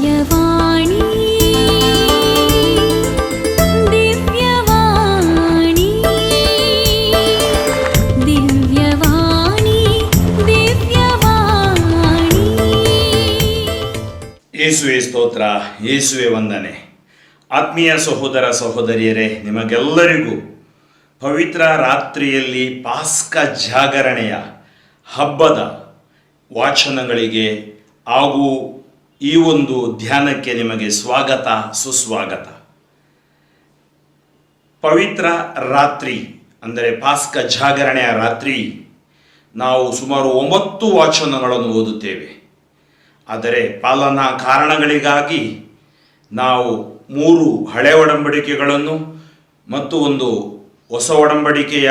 ದಿವ್ಯವಾಣಿ ದಿವ್ಯವಾಣಿ ದಿವ್ಯವಾಣಿ ದಿವ್ಯವಾಣಿ. ಯೇಸುವೆ ಸ್ತೋತ್ರ, ಯೇಸುವೆ ವಂದನೆ. ಆತ್ಮೀಯ ಸಹೋದರ ಸಹೋದರಿಯರೇ, ನಿಮಗೆಲ್ಲರಿಗೂ ಪವಿತ್ರ ರಾತ್ರಿಯಲ್ಲಿ ಪಾಸ್ಕ ಜಾಗರಣೆಯ ಹಬ್ಬದ ವಾಚನಗಳಿಗೆ ಹಾಗೂ ಈ ಒಂದು ಧ್ಯಾನಕ್ಕೆ ನಿಮಗೆ ಸ್ವಾಗತ, ಸುಸ್ವಾಗತ. ಪವಿತ್ರ ರಾತ್ರಿ ಅಂದರೆ ಪಾಸ್ಕ ಜಾಗರಣೆಯ ರಾತ್ರಿ ನಾವು ಸುಮಾರು 9 ವಾಚನಗಳನ್ನು ಓದುತ್ತೇವೆ. ಆದರೆ ಪಾಲನಾ ಕಾರಣಗಳಿಗಾಗಿ ನಾವು 3 ಹಳೆ ಒಡಂಬಡಿಕೆಗಳನ್ನು ಮತ್ತು ಒಂದು ಹೊಸ ಒಡಂಬಡಿಕೆಯ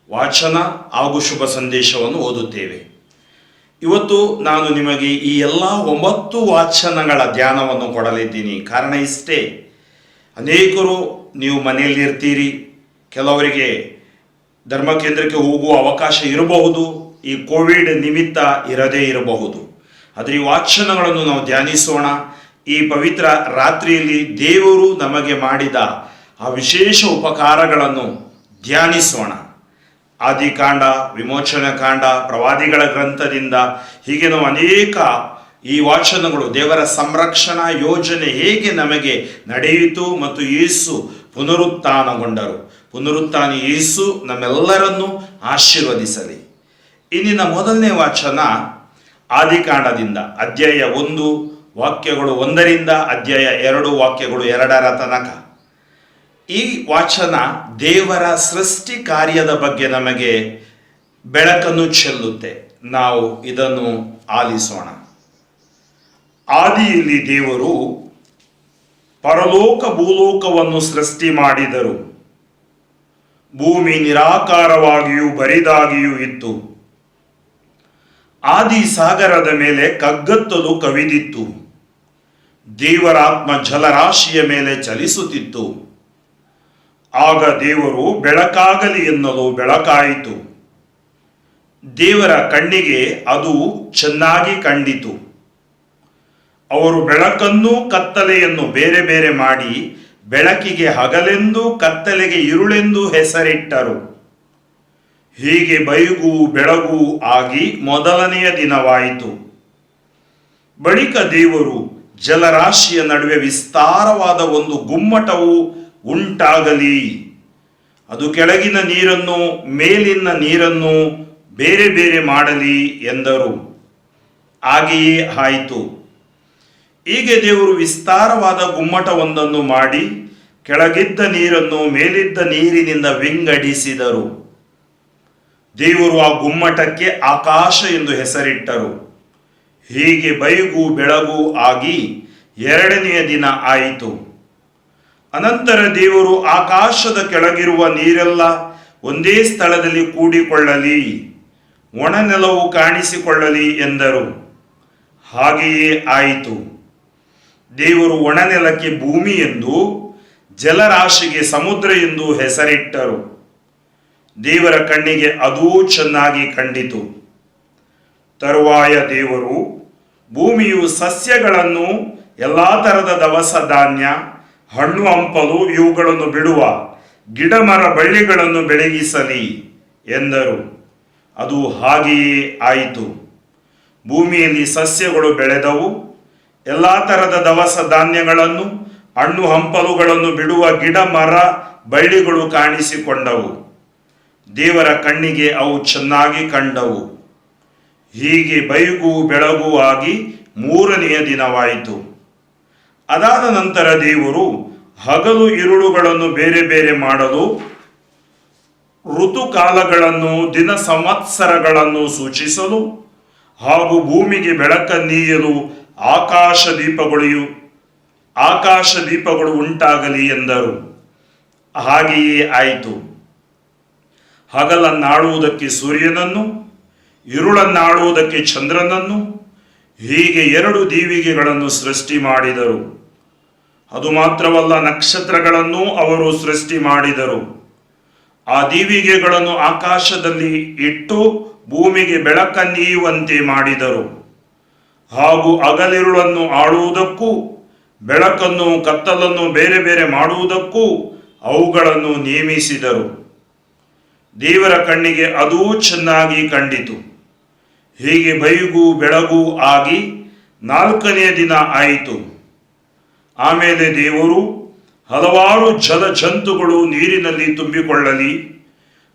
ವಾಚನ ಹಾಗೂ ಶುಭ ಸಂದೇಶವನ್ನು ಓದುತ್ತೇವೆ. ಇವತ್ತು ನಾನು ನಿಮಗೆ ಈ ಎಲ್ಲ 9 ವಾಚನಗಳ ಧ್ಯಾನವನ್ನು ಕೊಡಲಿದ್ದೀನಿ. ಕಾರಣ ಇಷ್ಟೇ, ಅನೇಕರು ನೀವು ಮನೆಯಲ್ಲಿರ್ತೀರಿ, ಕೆಲವರಿಗೆ ಧರ್ಮ ಕೇಂದ್ರಕ್ಕೆ ಹೋಗುವ ಅವಕಾಶ ಇರಬಹುದು, ಈ ಕೋವಿಡ್ ನಿಮಿತ್ತ ಇರದೇ ಇರಬಹುದು. ಆದರೆ ಈ ವಾಚನಗಳನ್ನು ನಾವು ಧ್ಯಾನಿಸೋಣ. ಈ ಪವಿತ್ರ ರಾತ್ರಿಯಲ್ಲಿ ದೇವರು ನಮಗೆ ಮಾಡಿದ ಆ ವಿಶೇಷ ಉಪಕಾರಗಳನ್ನು ಧ್ಯಾನಿಸೋಣ. ಆದಿಕಾಂಡ, ವಿಮೋಚನಕಾಂಡ, ಪ್ರವಾದಿಗಳ ಗ್ರಂಥದಿಂದ ಹೀಗೆ ನಾವು ಅನೇಕ ಈ ವಾಚನಗಳು ದೇವರ ಸಂರಕ್ಷಣಾ ಯೋಜನೆ ಹೇಗೆ ನಮಗೆ ನಡೆಯಿತು ಮತ್ತು ಯೇಸು ಪುನರುತ್ಥಾನಗೊಂಡರು. ಪುನರುತ್ಥಾನಿ ಯೇಸು ನಮ್ಮೆಲ್ಲರನ್ನೂ ಆಶೀರ್ವದಿಸಲಿ. ಇಂದಿನ ಮೊದಲನೇ ವಾಚನ ಆದಿಕಾಂಡದಿಂದ ಅಧ್ಯಾಯ 1 ವಾಕ್ಯಗಳು 1ರಿಂದ ಅಧ್ಯಾಯ 2 ವಾಕ್ಯಗಳು 2ರ ತನಕ. ಈ ವಾಚನ ದೇವರ ಸೃಷ್ಟಿ ಕಾರ್ಯದ ಬಗ್ಗೆ ನಮಗೆ ಬೆಳಕನ್ನು ಚೆಲ್ಲುತ್ತೆ. ನಾವು ಇದನ್ನು ಆಲಿಸೋಣ. ಆದಿಯಲ್ಲಿ ದೇವರು ಪರಲೋಕ ಭೂಲೋಕವನ್ನು ಸೃಷ್ಟಿ ಮಾಡಿದರು. ಭೂಮಿ ನಿರಾಕಾರವಾಗಿಯೂ ಬರಿದಾಗಿಯೂ ಇತ್ತು. ಆದಿ ಸಾಗರದ ಮೇಲೆ ಕಗ್ಗತ್ತಲು ಕವಿದಿತ್ತು. ದೇವರಾತ್ಮ ಜಲರಾಶಿಯ ಮೇಲೆ ಚಲಿಸುತ್ತಿತ್ತು. ಆಗ ದೇವರು ಬೆಳಕಾಗಲಿ ಎನ್ನಲು ಬೆಳಕಾಯಿತು. ದೇವರ ಕಣ್ಣಿಗೆ ಅದು ಚೆನ್ನಾಗಿ ಕಂಡಿತು. ಅವರು ಬೆಳಕನ್ನು ಕತ್ತಲೆಯನ್ನು ಬೇರೆ ಬೇರೆ ಮಾಡಿ ಬೆಳಕಿಗೆ ಹಗಲೆಂದು ಕತ್ತಲೆಗೆ ಇರುಳೆಂದು ಹೆಸರಿಟ್ಟರು. ಹೀಗೆ ಬೈಗೂ ಬೆಳಗೂ ಆಗಿ ಮೊದಲನೆಯ ದಿನವಾಯಿತು. ಬಳಿಕ ದೇವರು ಜಲರಾಶಿಯ ನಡುವೆ ವಿಸ್ತಾರವಾದ ಒಂದು ಗುಮ್ಮಟವು ಉಂಟಾಗಲಿ, ಅದು ಕೆಳಗಿನ ನೀರನ್ನು ಮೇಲಿನ ನೀರನ್ನು ಬೇರೆ ಬೇರೆ ಮಾಡಲಿ ಎಂದರು. ಹಾಗೆಯೇ ಆಯಿತು. ಹೀಗೆ ದೇವರು ವಿಸ್ತಾರವಾದ ಗುಮ್ಮಟವೊಂದನ್ನು ಮಾಡಿ ಕೆಳಗಿದ್ದ ನೀರನ್ನು ಮೇಲಿದ್ದ ನೀರಿನಿಂದ ವಿಂಗಡಿಸಿದರು. ದೇವರು ಆ ಗುಮ್ಮಟಕ್ಕೆ ಆಕಾಶ ಎಂದು ಹೆಸರಿಟ್ಟರು. ಹೀಗೆ ಬೈಗೂ ಬೆಳಗೂ ಆಗಿ 2ನೆಯ ದಿನ ಆಯಿತು. ಅನಂತರ ದೇವರು ಆಕಾಶದ ಕೆಳಗಿರುವ ನೀರೆಲ್ಲ ಒಂದೇ ಸ್ಥಳದಲ್ಲಿ ಕೂಡಿಕೊಳ್ಳಲಿ, ಒಣನೆಲವು ಕಾಣಿಸಿಕೊಳ್ಳಲಿ ಎಂದರು. ಹಾಗೆಯೇ ಆಯಿತು. ದೇವರು ಒಣನೆಲಕ್ಕೆ ಭೂಮಿ ಎಂದು, ಜಲರಾಶಿಗೆ ಸಮುದ್ರ ಎಂದು ಹೆಸರಿಟ್ಟರು. ದೇವರ ಕಣ್ಣಿಗೆ ಅದೂ ಚೆನ್ನಾಗಿ ಕಂಡಿತು. ತರುವಾಯ ದೇವರು ಭೂಮಿಯು ಸಸ್ಯಗಳನ್ನು, ಎಲ್ಲಾ ತರದ ದವಸ ಧಾನ್ಯ, ಹಣ್ಣು ಹಂಪಲು ಇವುಗಳನ್ನು ಬಿಡುವ ಗಿಡಮರ ಬಳ್ಳಿಗಳನ್ನು ಬೆಳಗಿಸಲಿ ಎಂದರು. ಅದು ಹಾಗೆಯೇ ಆಯಿತು. ಭೂಮಿಯಲ್ಲಿ ಸಸ್ಯಗಳು ಬೆಳೆದವು. ಎಲ್ಲಾ ತರದ ದವಸ ಧಾನ್ಯಗಳನ್ನು, ಹಣ್ಣು ಹಂಪಲುಗಳನ್ನು ಬಿಡುವ ಗಿಡ ಮರ ಬಳ್ಳಿಗಳು ಕಾಣಿಸಿಕೊಂಡವು. ದೇವರ ಕಣ್ಣಿಗೆ ಅವು ಚೆನ್ನಾಗಿ ಕಂಡವು. ಹೀಗೆ ಬೈಗೂ ಬೆಳಗೂ ಆಗಿ 3ನೆಯ ದಿನವಾಯಿತು. ಅದಾದ ನಂತರ ದೇವರು ಹಗಲು ಇರುಳುಗಳನ್ನು ಬೇರೆ ಬೇರೆ ಮಾಡಲು, ಋತುಕಾಲಗಳನ್ನು, ದಿನ ಸಂವತ್ಸರಗಳನ್ನು ಸೂಚಿಸಲು ಹಾಗೂ ಭೂಮಿಗೆ ಬೆಳಕನ್ನೀಯಲು ಆಕಾಶ ದೀಪಗಳು ಉಂಟಾಗಲಿ ಎಂದರು. ಹಾಗೆಯೇ ಆಯಿತು. ಹಗಲನ್ನಾಳುವುದಕ್ಕೆ ಸೂರ್ಯನನ್ನು, ಇರುಳನ್ನಾಳುವುದಕ್ಕೆ ಚಂದ್ರನನ್ನು, ಹೀಗೆ 2 ದೀವಿಗೆಗಳನ್ನು ಸೃಷ್ಟಿ ಮಾಡಿದರು. ಅದು ಮಾತ್ರವಲ್ಲ, ನಕ್ಷತ್ರಗಳನ್ನು ಅವರು ಸೃಷ್ಟಿ ಮಾಡಿದರು. ಆ ದೀವಿಗೆಗಳನ್ನು ಆಕಾಶದಲ್ಲಿ ಇಟ್ಟು ಭೂಮಿಗೆ ಬೆಳಕನ್ನೀಯುವಂತೆ ಮಾಡಿದರು. ಹಾಗೂ ಹಗಲಿರುಳನ್ನು ಆಳುವುದಕ್ಕೂ ಬೆಳಕನ್ನು ಕತ್ತಲನ್ನು ಬೇರೆ ಬೇರೆ ಮಾಡುವುದಕ್ಕೂ ಅವುಗಳನ್ನು ನೇಮಿಸಿದರು. ದೇವರ ಕಣ್ಣಿಗೆ ಅದೂ ಚೆನ್ನಾಗಿ ಕಂಡಿತು. ಹೀಗೆ ಬೈಗೂ ಬೆಳಗೂ ಆಗಿ 4ನೆಯ ದಿನ ಆಯಿತು. ಆಮೇಲೆ ದೇವರು ಹಲವಾರು ಜಲಜಂತುಗಳು ನೀರಿನಲ್ಲಿ ತುಂಬಿಕೊಳ್ಳಲಿ,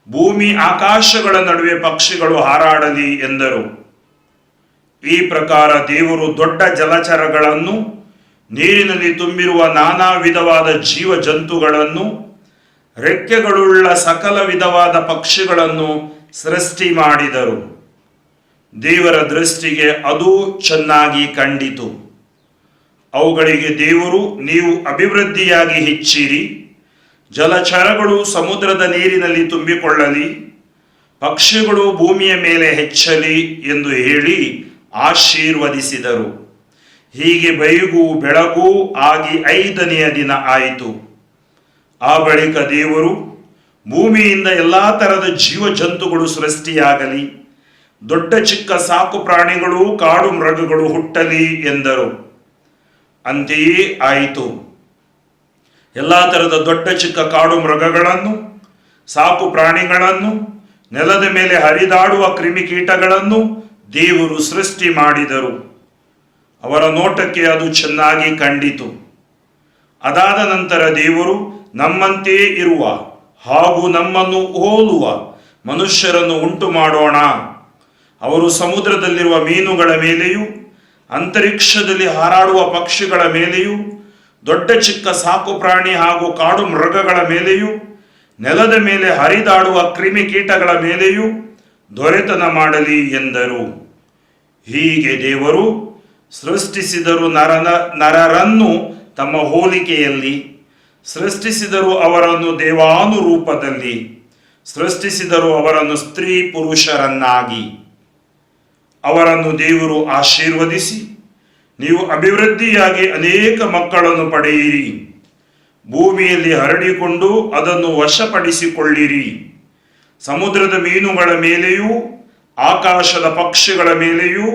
ಭೂಮಿ ಆಕಾಶಗಳ ನಡುವೆ ಪಕ್ಷಿಗಳು ಹಾರಾಡಲಿ ಎಂದರು. ಈ ಪ್ರಕಾರ ದೇವರು ದೊಡ್ಡ ಜಲಚರಗಳನ್ನು, ನೀರಿನಲ್ಲಿ ತುಂಬಿರುವ ನಾನಾ ವಿಧವಾದ ಜೀವ ಜಂತುಗಳನ್ನು, ರೆಕ್ಕೆಗಳುಳ್ಳ ಸಕಲ ವಿಧವಾದ ಪಕ್ಷಿಗಳನ್ನು ಸೃಷ್ಟಿ ಮಾಡಿದರು. ದೇವರ ದೃಷ್ಟಿಗೆ ಅದು ಚೆನ್ನಾಗಿ ಕಂಡಿತು. ಅವುಗಳಿಗೆ ದೇವರು, ನೀವು ಅಭಿವೃದ್ಧಿಯಾಗಿ ಹೆಚ್ಚಿರಿ, ಜಲಚರಗಳು ಸಮುದ್ರದ ನೀರಿನಲ್ಲಿ ತುಂಬಿಕೊಳ್ಳಲಿ, ಪಕ್ಷಿಗಳು ಭೂಮಿಯ ಮೇಲೆ ಹೆಚ್ಚಲಿ ಎಂದು ಹೇಳಿ ಆಶೀರ್ವದಿಸಿದರು. ಹೀಗೆ ಬೈಗೂ ಬೆಳಗೂ ಆಗಿ 5ನೆಯ ದಿನ ಆಯಿತು. ಆ ಬಳಿಕ ದೇವರು, ಭೂಮಿಯಿಂದ ಎಲ್ಲ ತರದ ಜೀವ ಜಂತುಗಳು ಸೃಷ್ಟಿಯಾಗಲಿ, ದೊಡ್ಡ ಚಿಕ್ಕ ಸಾಕು ಪ್ರಾಣಿಗಳು, ಕಾಡು ಮೃಗಗಳು ಹುಟ್ಟಲಿ ಎಂದರು. ಅಂತೆಯೇ ಆಯಿತು. ಎಲ್ಲ ತರದ ದೊಡ್ಡ ಚಿಕ್ಕ ಕಾಡು ಮೃಗಗಳನ್ನು, ಸಾಕು ಪ್ರಾಣಿಗಳನ್ನು, ನೆಲದ ಮೇಲೆ ಹರಿದಾಡುವ ಕ್ರಿಮಿಕೀಟಗಳನ್ನು ದೇವರು ಸೃಷ್ಟಿ ಮಾಡಿದರು. ಅವರ ನೋಟಕ್ಕೆ ಅದು ಚೆನ್ನಾಗಿ ಕಂಡಿತು. ಅದಾದ ನಂತರ ದೇವರು, ನಮ್ಮಂತೆಯೇ ಇರುವ ಹಾಗೂ ನಮ್ಮನ್ನು ಹೋಲುವ ಮನುಷ್ಯರನ್ನು ಉಂಟು ಮಾಡೋಣ. ಅವರು ಸಮುದ್ರದಲ್ಲಿರುವ ಮೀನುಗಳ ಮೇಲೆಯೂ, ಅಂತರಿಕ್ಷದಲ್ಲಿ ಹಾರಾಡುವ ಪಕ್ಷಿಗಳ ಮೇಲೆಯೂ, ದೊಡ್ಡ ಚಿಕ್ಕ ಸಾಕು ಪ್ರಾಣಿ ಹಾಗೂ ಕಾಡು ಮೃಗಗಳ ಮೇಲೆಯೂ, ನೆಲದ ಮೇಲೆ ಹರಿದಾಡುವ ಕ್ರಿಮಿಕೀಟಗಳ ಮೇಲೆಯೂ ದೊರೆತನ ಮಾಡಲಿ ಎಂದರು. ಹೀಗೆ ದೇವರು ಸೃಷ್ಟಿಸಿದರು. ನರರನ್ನು ತಮ್ಮ ಹೋಲಿಕೆಯಲ್ಲಿ ಸೃಷ್ಟಿಸಿದರು, ಅವರನ್ನು ದೇವಾನುರೂಪದಲ್ಲಿ ಸೃಷ್ಟಿಸಿದರು, ಅವರನ್ನು ಸ್ತ್ರೀ ಪುರುಷರನ್ನಾಗಿ. ಅವರನ್ನು ದೇವರು ಆಶೀರ್ವದಿಸಿ, ನೀವು ಅಭಿವೃದ್ಧಿಯಾಗಿ ಅನೇಕ ಮಕ್ಕಳನ್ನು ಪಡೆಯಿರಿ, ಭೂಮಿಯಲ್ಲಿ ಹರಡಿಕೊಂಡು ಅದನ್ನು ವಶಪಡಿಸಿಕೊಳ್ಳಿರಿ, ಸಮುದ್ರದ ಮೀನುಗಳ ಮೇಲೆಯೂ, ಆಕಾಶದ ಪಕ್ಷಿಗಳ ಮೇಲೆಯೂ,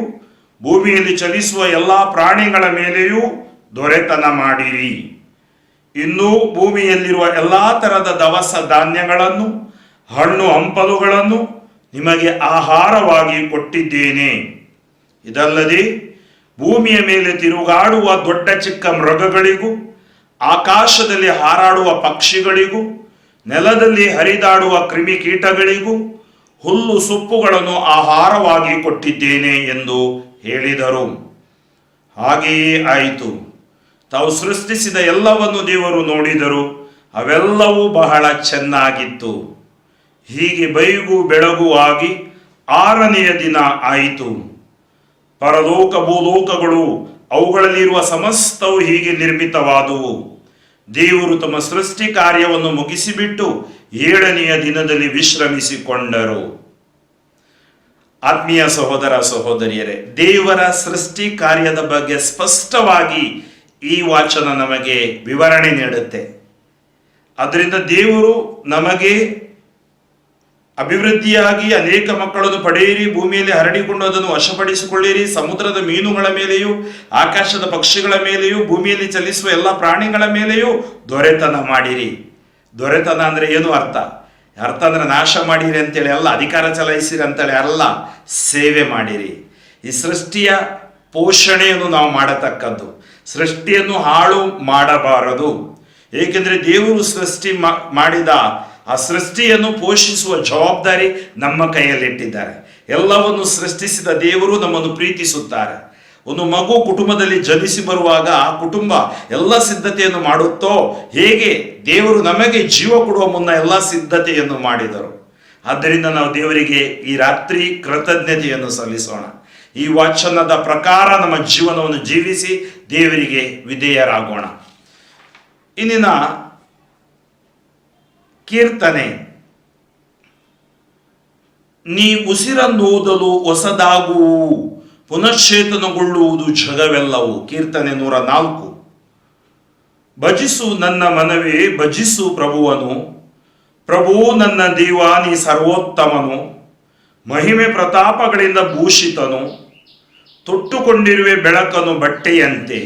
ಭೂಮಿಯಲ್ಲಿ ಚಲಿಸುವ ಎಲ್ಲ ಪ್ರಾಣಿಗಳ ಮೇಲೆಯೂ ದೊರೆತನ ಮಾಡಿರಿ. ಇನ್ನೂ ಭೂಮಿಯಲ್ಲಿರುವ ಎಲ್ಲ ತರದ ದವಸ ಧಾನ್ಯಗಳನ್ನು, ಹಣ್ಣು ಹಂಪಲುಗಳನ್ನು ನಿಮಗೆ ಆಹಾರವಾಗಿ ಕೊಟ್ಟಿದ್ದೇನೆ. ಇದಲ್ಲದೆ ಭೂಮಿಯ ಮೇಲೆ ತಿರುಗಾಡುವ ದೊಡ್ಡ ಚಿಕ್ಕ ಮೃಗಗಳಿಗೂ, ಆಕಾಶದಲ್ಲಿ ಹಾರಾಡುವ ಪಕ್ಷಿಗಳಿಗೂ, ನೆಲದಲ್ಲಿ ಹರಿದಾಡುವ ಕ್ರಿಮಿಕೀಟಗಳಿಗೂ ಹುಲ್ಲು ಸೊಪ್ಪುಗಳನ್ನು ಆಹಾರವಾಗಿ ಕೊಟ್ಟಿದ್ದೇನೆ ಎಂದು ಹೇಳಿದರು. ಹಾಗೆಯೇ ಆಯಿತು. ತಾವು ಸೃಷ್ಟಿಸಿದ ಎಲ್ಲವನ್ನು ದೇವರು ನೋಡಿದರು, ಅವೆಲ್ಲವೂ ಬಹಳ ಚೆನ್ನಾಗಿತ್ತು. ಹೀಗೆ ಬೈಗೂ ಬೆಳಗೂ ಆಗಿ 6ನೆಯ ದಿನ ಆಯಿತು. ಪರಲೋಕ ಭೂಲೋಕಗಳು ಅವುಗಳಲ್ಲಿರುವ ಸಮಸ್ತವು ಹೀಗೆ ನಿರ್ಮಿತವಾದುವು. ದೇವರು ತಮ್ಮ ಸೃಷ್ಟಿ ಕಾರ್ಯವನ್ನು ಮುಗಿಸಿಬಿಟ್ಟು 7ನೆಯ ದಿನದಲ್ಲಿ ವಿಶ್ರಮಿಸಿಕೊಂಡರು. ಆತ್ಮೀಯ ಸಹೋದರ ಸಹೋದರಿಯರೇ, ದೇವರ ಸೃಷ್ಟಿ ಕಾರ್ಯದ ಬಗ್ಗೆ ಸ್ಪಷ್ಟವಾಗಿ ಈ ವಾಚನ ನಮಗೆ ವಿವರಣೆ ನೀಡುತ್ತೆ. ಅದರಿಂದ ದೇವರು ನಮಗೆ ಅಭಿವೃದ್ಧಿಯಾಗಿ ಅನೇಕ ಮಕ್ಕಳನ್ನು ಪಡೆಯಿರಿ, ಭೂಮಿಯಲ್ಲಿ ಹರಡಿಕೊಂಡು ಅದನ್ನು ವಶಪಡಿಸಿಕೊಳ್ಳಿರಿ, ಸಮುದ್ರದ ಮೀನುಗಳ ಮೇಲೆಯೂ, ಆಕಾಶದ ಪಕ್ಷಿಗಳ ಮೇಲೆಯೂ, ಭೂಮಿಯಲ್ಲಿ ಚಲಿಸುವ ಎಲ್ಲ ಪ್ರಾಣಿಗಳ ಮೇಲೆಯೂ ದೊರೆತನ ಮಾಡಿರಿ. ದೊರೆತನ ಅಂದ್ರೆ ಏನು ಅರ್ಥ? ಅರ್ಥ ಅಂದ್ರೆ ನಾಶ ಮಾಡಿರಿ ಅಂತೇಳಿ ಅಲ್ಲ, ಅಧಿಕಾರ ಚಲಾಯಿಸಿರಿ ಅಂತೇಳಿ ಅಲ್ಲ, ಸೇವೆ ಮಾಡಿರಿ. ಈ ಸೃಷ್ಟಿಯ ಪೋಷಣೆಯನ್ನು ನಾವು ಮಾಡತಕ್ಕದ್ದು, ಸೃಷ್ಟಿಯನ್ನು ಹಾಳು ಮಾಡಬಾರದು. ಏಕೆಂದರೆ ದೇವರು ಸೃಷ್ಟಿ ಮಾಡಿದ ಆ ಸೃಷ್ಟಿಯನ್ನು ಪೋಷಿಸುವ ಜವಾಬ್ದಾರಿ ನಮ್ಮ ಕೈಯಲ್ಲಿಟ್ಟಿದ್ದಾರೆ. ಎಲ್ಲವನ್ನು ಸೃಷ್ಟಿಸಿದ ದೇವರು ನಮ್ಮನ್ನು ಪ್ರೀತಿಸುತ್ತಾರೆ. ಒಂದು ಮಗು ಕುಟುಂಬದಲ್ಲಿ ಜನಿಸಿ ಬರುವಾಗ ಆ ಕುಟುಂಬ ಎಲ್ಲ ಸಿದ್ಧತೆಯನ್ನು ಮಾಡುತ್ತೋ, ಹೇಗೆ ದೇವರು ನಮಗೆ ಜೀವ ಕೊಡುವ ಮುನ್ನ ಎಲ್ಲ ಸಿದ್ಧತೆಯನ್ನು ಮಾಡಿದರು. ಆದ್ದರಿಂದ ನಾವು ದೇವರಿಗೆ ಈ ರಾತ್ರಿ ಕೃತಜ್ಞತೆಯನ್ನು ಸಲ್ಲಿಸೋಣ. ಈ ವಾಚನದ ಪ್ರಕಾರ ನಮ್ಮ ಜೀವನವನ್ನು ಜೀವಿಸಿ ದೇವರಿಗೆ ವಿಧೇಯರಾಗೋಣ. ಇಂದಿನ ಕೀರ್ತನೆ, ನೀ ಉಸಿರನ್ನೋದಲು ಹೊಸದಾಗುವು, ಪುನಶ್ಚೇತನಗೊಳ್ಳುವುದು ಜಗವೆಲ್ಲವೂ. ಕೀರ್ತನೆ 104. ಭಜಿಸು ನನ್ನ ಮನವೇ, ಭಜಿಸು ಪ್ರಭುವನು. ಪ್ರಭು ನನ್ನ ದೇವ, ನೀ ಸರ್ವೋತ್ತಮನು, ಮಹಿಮೆ ಪ್ರತಾಪಗಳಿಂದ ಭೂಷಿತನು, ತೊಟ್ಟುಕೊಂಡಿರುವೆ ಬೆಳಕನ್ನು ಬಟ್ಟೆಯಂತೆ.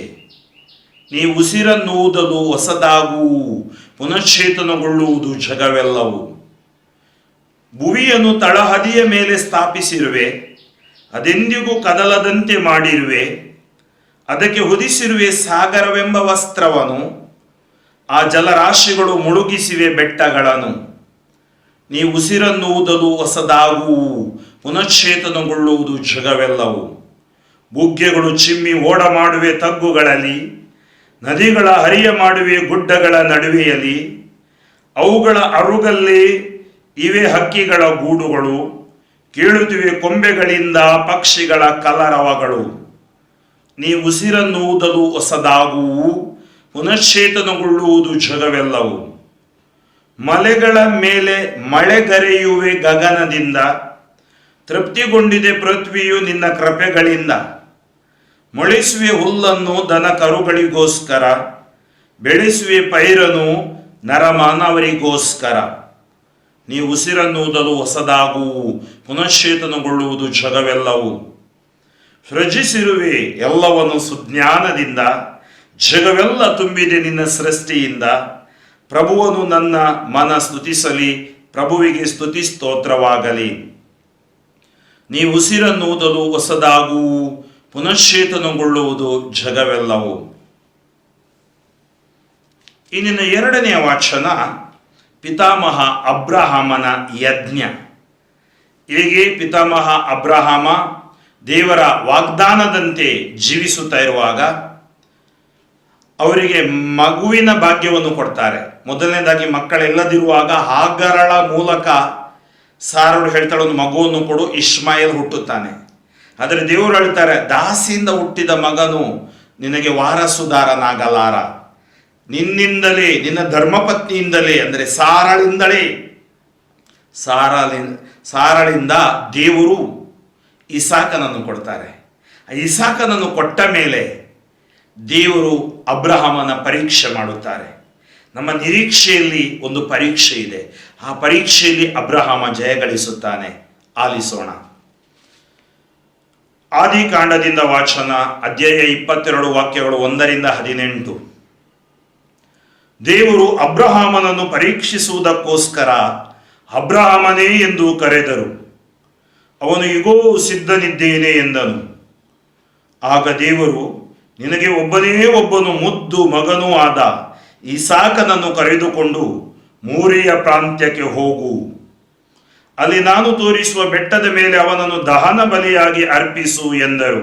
ನೀ ಉಸಿರನ್ನೂದಲು ಹೊಸದಾಗೂ ಪುನಶ್ಚೇತನಗೊಳ್ಳುವುದು ಜಗವೆಲ್ಲವೂ. ಭುವಿಯನ್ನು ತಳಹದಿಯ ಮೇಲೆ ಸ್ಥಾಪಿಸಿರುವೆ, ಅದೆಂದಿಗೂ ಕದಲದಂತೆ ಮಾಡಿರುವೆ. ಅದಕ್ಕೆ ಹೊದಿಸಿರುವೆ ಸಾಗರವೆಂಬ ವಸ್ತ್ರವನ್ನು, ಆ ಜಲರಾಶಿಗಳು ಮುಳುಗಿಸಿವೆ ಬೆಟ್ಟಗಳನ್ನು. ನೀ ಉಸಿರನ್ನೂದಲು ಹೊಸದಾಗೂ ಪುನಶ್ಚೇತನಗೊಳ್ಳುವುದು ಜಗವೆಲ್ಲವೂ. ಬುಗ್ಗೆಗಳು ಚಿಮ್ಮಿ ಓಡ ಮಾಡುವೆ ತಗ್ಗುಗಳಲ್ಲಿ, ನದಿಗಳ ಹರಿಯ ಮಾಡುವೆ ಗುಡ್ಡಗಳ ನಡುವೆಯಲ್ಲಿ. ಅವುಗಳ ಅರುಗಲ್ಲಿ ಇವೆ ಹಕ್ಕಿಗಳ ಗೂಡುಗಳು, ಕೇಳುತ್ತಿವೆ ಕೊಂಬೆಗಳಿಂದ ಪಕ್ಷಿಗಳ ಕಲರವಗಳು. ನೀ ಉಸಿರನ್ನೂದಲು ಹೊಸದಾಗೂ ಪುನಶ್ಚೇತನಗೊಳ್ಳುವುದು ಜಗವೆಲ್ಲವೂ. ಮಲೆಗಳ ಮೇಲೆ ಮಳೆಗರೆಯುವೆ ಗಗನದಿಂದ, ತೃಪ್ತಿಗೊಂಡಿದೆ ಪೃಥ್ವಿಯು ನಿನ್ನ ಕೃಪೆಗಳಿಂದ. ಮೊಳಿಸುವೆ ಹುಲ್ಲನ್ನು ದನ ಕರುಗಳಿಗೋಸ್ಕರ, ಬೆಳೆಸುವೆ ಪೈರನು ನರಮಾನವರಿಗೋಸ್ಕರ. ನೀ ಉಸಿರನ್ನೂದಲು ಹೊಸದಾಗೂ ಪುನಶ್ಚೇತನಗೊಳ್ಳುವುದು ಜಗವೆಲ್ಲವೂ. ಸೃಜಿಸಿರುವೆ ಎಲ್ಲವನ್ನು ಸುಜ್ಞಾನದಿಂದ, ಜಗವೆಲ್ಲ ತುಂಬಿದೆ ನಿನ್ನ ಸೃಷ್ಟಿಯಿಂದ. ಪ್ರಭುವನು ನನ್ನ ಮನ ಸ್ತುತಿಸಲಿ, ಪ್ರಭುವಿಗೆ ಸ್ತುತಿ ಸ್ತೋತ್ರವಾಗಲಿ. ನೀ ಉಸಿರನ್ನೂದಲು ಹೊಸದಾಗೂ ಪುನಶ್ಚೇತನಗೊಳ್ಳುವುದು ಜಗವೆಲ್ಲವೂ. ಇಲ್ಲಿನ ಎರಡನೆಯ ವಾಚನ ಪಿತಾಮಹ ಅಬ್ರಹಾಮನ ಯಜ್ಞ. ಹೇಗೆ ಪಿತಾಮಹ ಅಬ್ರಹಾಮ ದೇವರ ವಾಗ್ದಾನದಂತೆ ಜೀವಿಸುತ್ತಾ ಇರುವಾಗ ಅವರಿಗೆ ಮಗುವಿನ ಭಾಗ್ಯವನ್ನು ಕೊಡ್ತಾರೆ. ಮೊದಲನೇದಾಗಿ ಮಕ್ಕಳೆಲ್ಲದಿರುವಾಗ ಹಾಗರಳ ಮೂಲಕ ಸಾರಳು ಹೇಳ್ತಾಳೆ, ಒಂದು ಮಗುವನ್ನು ಕೊಡು, ಇಷ್ಮಾಯೇಲ್ ಹುಟ್ಟುತ್ತಾನೆ. ಆದರೆ ದೇವರು ಹೇಳ್ತಾರೆ, ದಾಸಿಯಿಂದ ಹುಟ್ಟಿದ ಮಗನು ನಿನಗೆ ವಾರಸುದಾರನಾಗಲಾರ, ನಿನ್ನಿಂದಲೇ, ನಿನ್ನ ಧರ್ಮಪತ್ನಿಯಿಂದಲೇ, ಅಂದರೆ ಸಾರಳಿಂದ ದೇವರು ಇಸಾಕನನ್ನು ಕೊಡ್ತಾರೆ. ಇಸಾಕನನ್ನು ಕೊಟ್ಟ ಮೇಲೆ ದೇವರು ಅಬ್ರಹಾಮನ ಪರೀಕ್ಷೆ ಮಾಡುತ್ತಾರೆ. ನಮ್ಮ ನಿರೀಕ್ಷೆಯಲ್ಲಿ ಒಂದು ಪರೀಕ್ಷೆ ಇದೆ, ಆ ಪರೀಕ್ಷೆಯಲ್ಲಿ ಅಬ್ರಹಾಮ ಜಯಗಳಿಸುತ್ತಾನೆ. ಆಲಿಸೋಣ. ಆದಿಕಾಂಡದಿಂದ ವಾಚನ, ಅಧ್ಯಾಯ 22 ವಾಕ್ಯಗಳು 1-18. ದೇವರು ಅಬ್ರಹಾಮನನ್ನು ಪರೀಕ್ಷಿಸುವುದಕ್ಕೋಸ್ಕರ ಅಬ್ರಹಾಮನೇ ಎಂದು ಕರೆದರು. ಅವನು ಇಗೋ ಸಿದ್ಧನಿದ್ದೇನೆ ಎಂದನು. ಆಗ ದೇವರು, ನಿನಗೆ ಒಬ್ಬನೇ ಒಬ್ಬನು ಮುದ್ದು ಮಗನೂ ಆದ ಇಸಾಕನನ್ನು ಕರೆದುಕೊಂಡು ಮೂರಿಯ ಪ್ರಾಂತ್ಯಕ್ಕೆ ಹೋಗು. ಅಲ್ಲಿ ನಾನು ತೋರಿಸುವ ಬೆಟ್ಟದ ಮೇಲೆ ಅವನನ್ನು ದಹನ ಬಲಿಯಾಗಿ ಅರ್ಪಿಸು ಎಂದರು.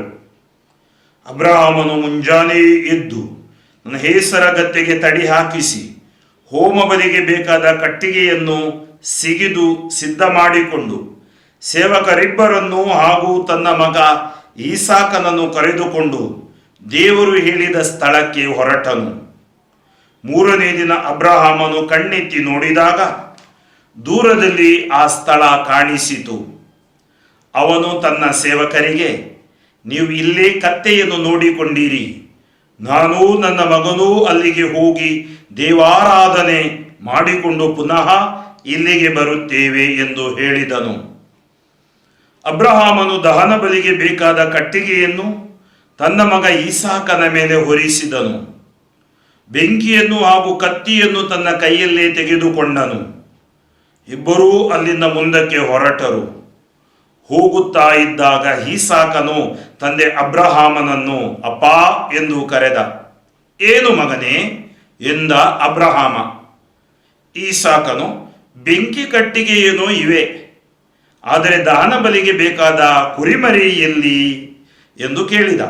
ಅಬ್ರಹಾಮನು ಮುಂಜಾನೆ ಎದ್ದು ನನ್ನ ಹೇಸರ ಗದ್ದೆಗೆ ತಡಿ ಹಾಕಿಸಿ ಹೋಮ ಬಲಿಗೆ ಬೇಕಾದ ಕಟ್ಟಿಗೆಯನ್ನು ಸಿಗಿದು ಸಿದ್ಧ ಮಾಡಿಕೊಂಡು ಸೇವಕರಿಬ್ಬರನ್ನು ಹಾಗೂ ತನ್ನ ಮಗ ಈಸಾಕನನ್ನು ಕರೆದುಕೊಂಡು ದೇವರು ಹೇಳಿದ ಸ್ಥಳಕ್ಕೆ ಹೊರಟನು. 3ನೇ ದಿನ ಅಬ್ರಹಾಮನು ಕಣ್ಣೆತ್ತಿ ನೋಡಿದಾಗ ದೂರದಲ್ಲಿ ಆ ಸ್ಥಳ ಕಾಣಿಸಿತು. ಅವನು ತನ್ನ ಸೇವಕರಿಗೆ, ನೀವು ಇಲ್ಲೇ ಕತ್ತೆಯನ್ನು ನೋಡಿಕೊಂಡಿರಿ, ನಾನೂ ನನ್ನ ಮಗನೂ ಅಲ್ಲಿಗೆ ಹೋಗಿ ದೇವಾರಾಧನೆ ಮಾಡಿಕೊಂಡು ಪುನಃ ಇಲ್ಲಿಗೆ ಬರುತ್ತೇವೆ ಎಂದು ಹೇಳಿದನು. ಅಬ್ರಹಾಮನು ದಹನ ಬಲಿಗೆ ಬೇಕಾದ ಕಟ್ಟಿಗೆಯನ್ನು ತನ್ನ ಮಗ ಈಸಾಕನ ಮೇಲೆ ಹೊರಿಸಿದನು. ಬೆಂಕಿಯನ್ನು ಹಾಗೂ ಕತ್ತಿಯನ್ನು ತನ್ನ ಕೈಯಲ್ಲೇ ತೆಗೆದುಕೊಂಡನು. ಇಬ್ಬರೂ ಅಲ್ಲಿಂದ ಮುಂದಕ್ಕೆ ಹೊರಟರು. ಹೋಗುತ್ತಾ ಇದ್ದಾಗ ಈಸಾಕನು ತಂದೆ ಅಬ್ರಹಾಮನನ್ನು ಅಪ್ಪಾ ಎಂದು ಕರೆದ. ಏನು ಮಗನೇ ಎಂದ ಅಬ್ರಹಾಮ. ಈಸಾಕನು, ಬೆಂಕಿ ಕಟ್ಟಿಗೆ ಏನೋ ಇವೆ, ಆದರೆ ದಹನ ಬಲಿಗೆ ಬೇಕಾದ ಕುರಿಮರಿ ಎಲ್ಲಿ ಎಂದು ಕೇಳಿದ.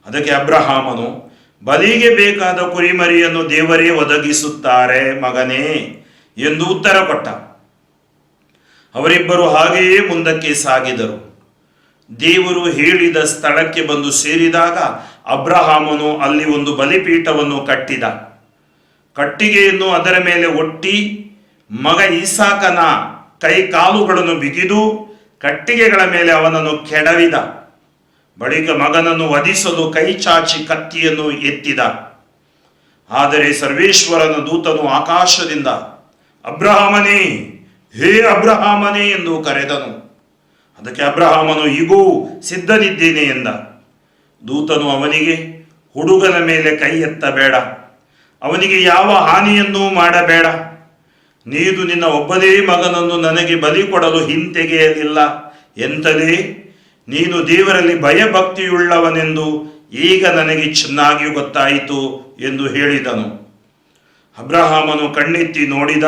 ಅದಕ್ಕೆ ಅಬ್ರಹಾಮನು, ಬಲಿಗೆ ಬೇಕಾದ ಕುರಿಮರಿಯನ್ನು ದೇವರೇ ಒದಗಿಸುತ್ತಾರೆ ಮಗನೇ ಎಂದು ಉತ್ತರ ಕೊಟ್ಟ. ಅವರಿಬ್ಬರು ಹಾಗೆಯೇ ಮುಂದಕ್ಕೆ ಸಾಗಿದರು. ದೇವರು ಹೇಳಿದ ಸ್ಥಳಕ್ಕೆ ಬಂದು ಸೇರಿದಾಗ ಅಬ್ರಹಾಮನು ಅಲ್ಲಿ ಒಂದು ಬಲಿಪೀಠವನ್ನು ಕಟ್ಟಿದ. ಕಟ್ಟಿಗೆಯನ್ನು ಅದರ ಮೇಲೆ ಒಟ್ಟಿ ಮಗ ಈಸಾಕನ ಕೈ ಕಾಲುಗಳನ್ನು ಬಿಗಿದು ಕಟ್ಟಿಗೆಗಳ ಮೇಲೆ ಅವನನ್ನು ಕೆಡವಿದ. ಬಳಿಕ ಮಗನನ್ನು ವಧಿಸಲು ಕೈ ಚಾಚಿ ಕತ್ತಿಯನ್ನು ಎತ್ತಿದ. ಆದರೆ ಸರ್ವೇಶ್ವರನ ದೂತನು ಆಕಾಶದಿಂದ, ಅಬ್ರಹಾಮನೇ, ಹೇ ಅಬ್ರಹಾಮನೇ ಎಂದು ಕರೆದನು. ಅದಕ್ಕೆ ಅಬ್ರಹಾಮನು, ಇಗೋ ಸಿದ್ಧನಿದ್ದೇನೆ ಎಂದ. ದೂತನು ಅವನಿಗೆ, ಹುಡುಗನ ಮೇಲೆ ಕೈ ಎತ್ತಬೇಡ, ಅವನಿಗೆ ಯಾವ ಹಾನಿಯನ್ನೂ ಮಾಡಬೇಡ. ನೀನು ನಿನ್ನ ಒಬ್ಬನೇ ಮಗನನ್ನು ನನಗೆ ಬಲಿ ಕೊಡಲು ಹಿಂತೆಗೆಯಲಿಲ್ಲ ಎಂತಲೇ? ನೀನು ದೇವರಲ್ಲಿ ಭಯಭಕ್ತಿಯುಳ್ಳವನೆಂದು ಈಗ ನನಗೆ ಚೆನ್ನಾಗಿ ಗೊತ್ತಾಯಿತು ಎಂದು ಹೇಳಿದನು. ಅಬ್ರಹಾಮನು ಕಣ್ಣೆತ್ತಿ ನೋಡಿದ.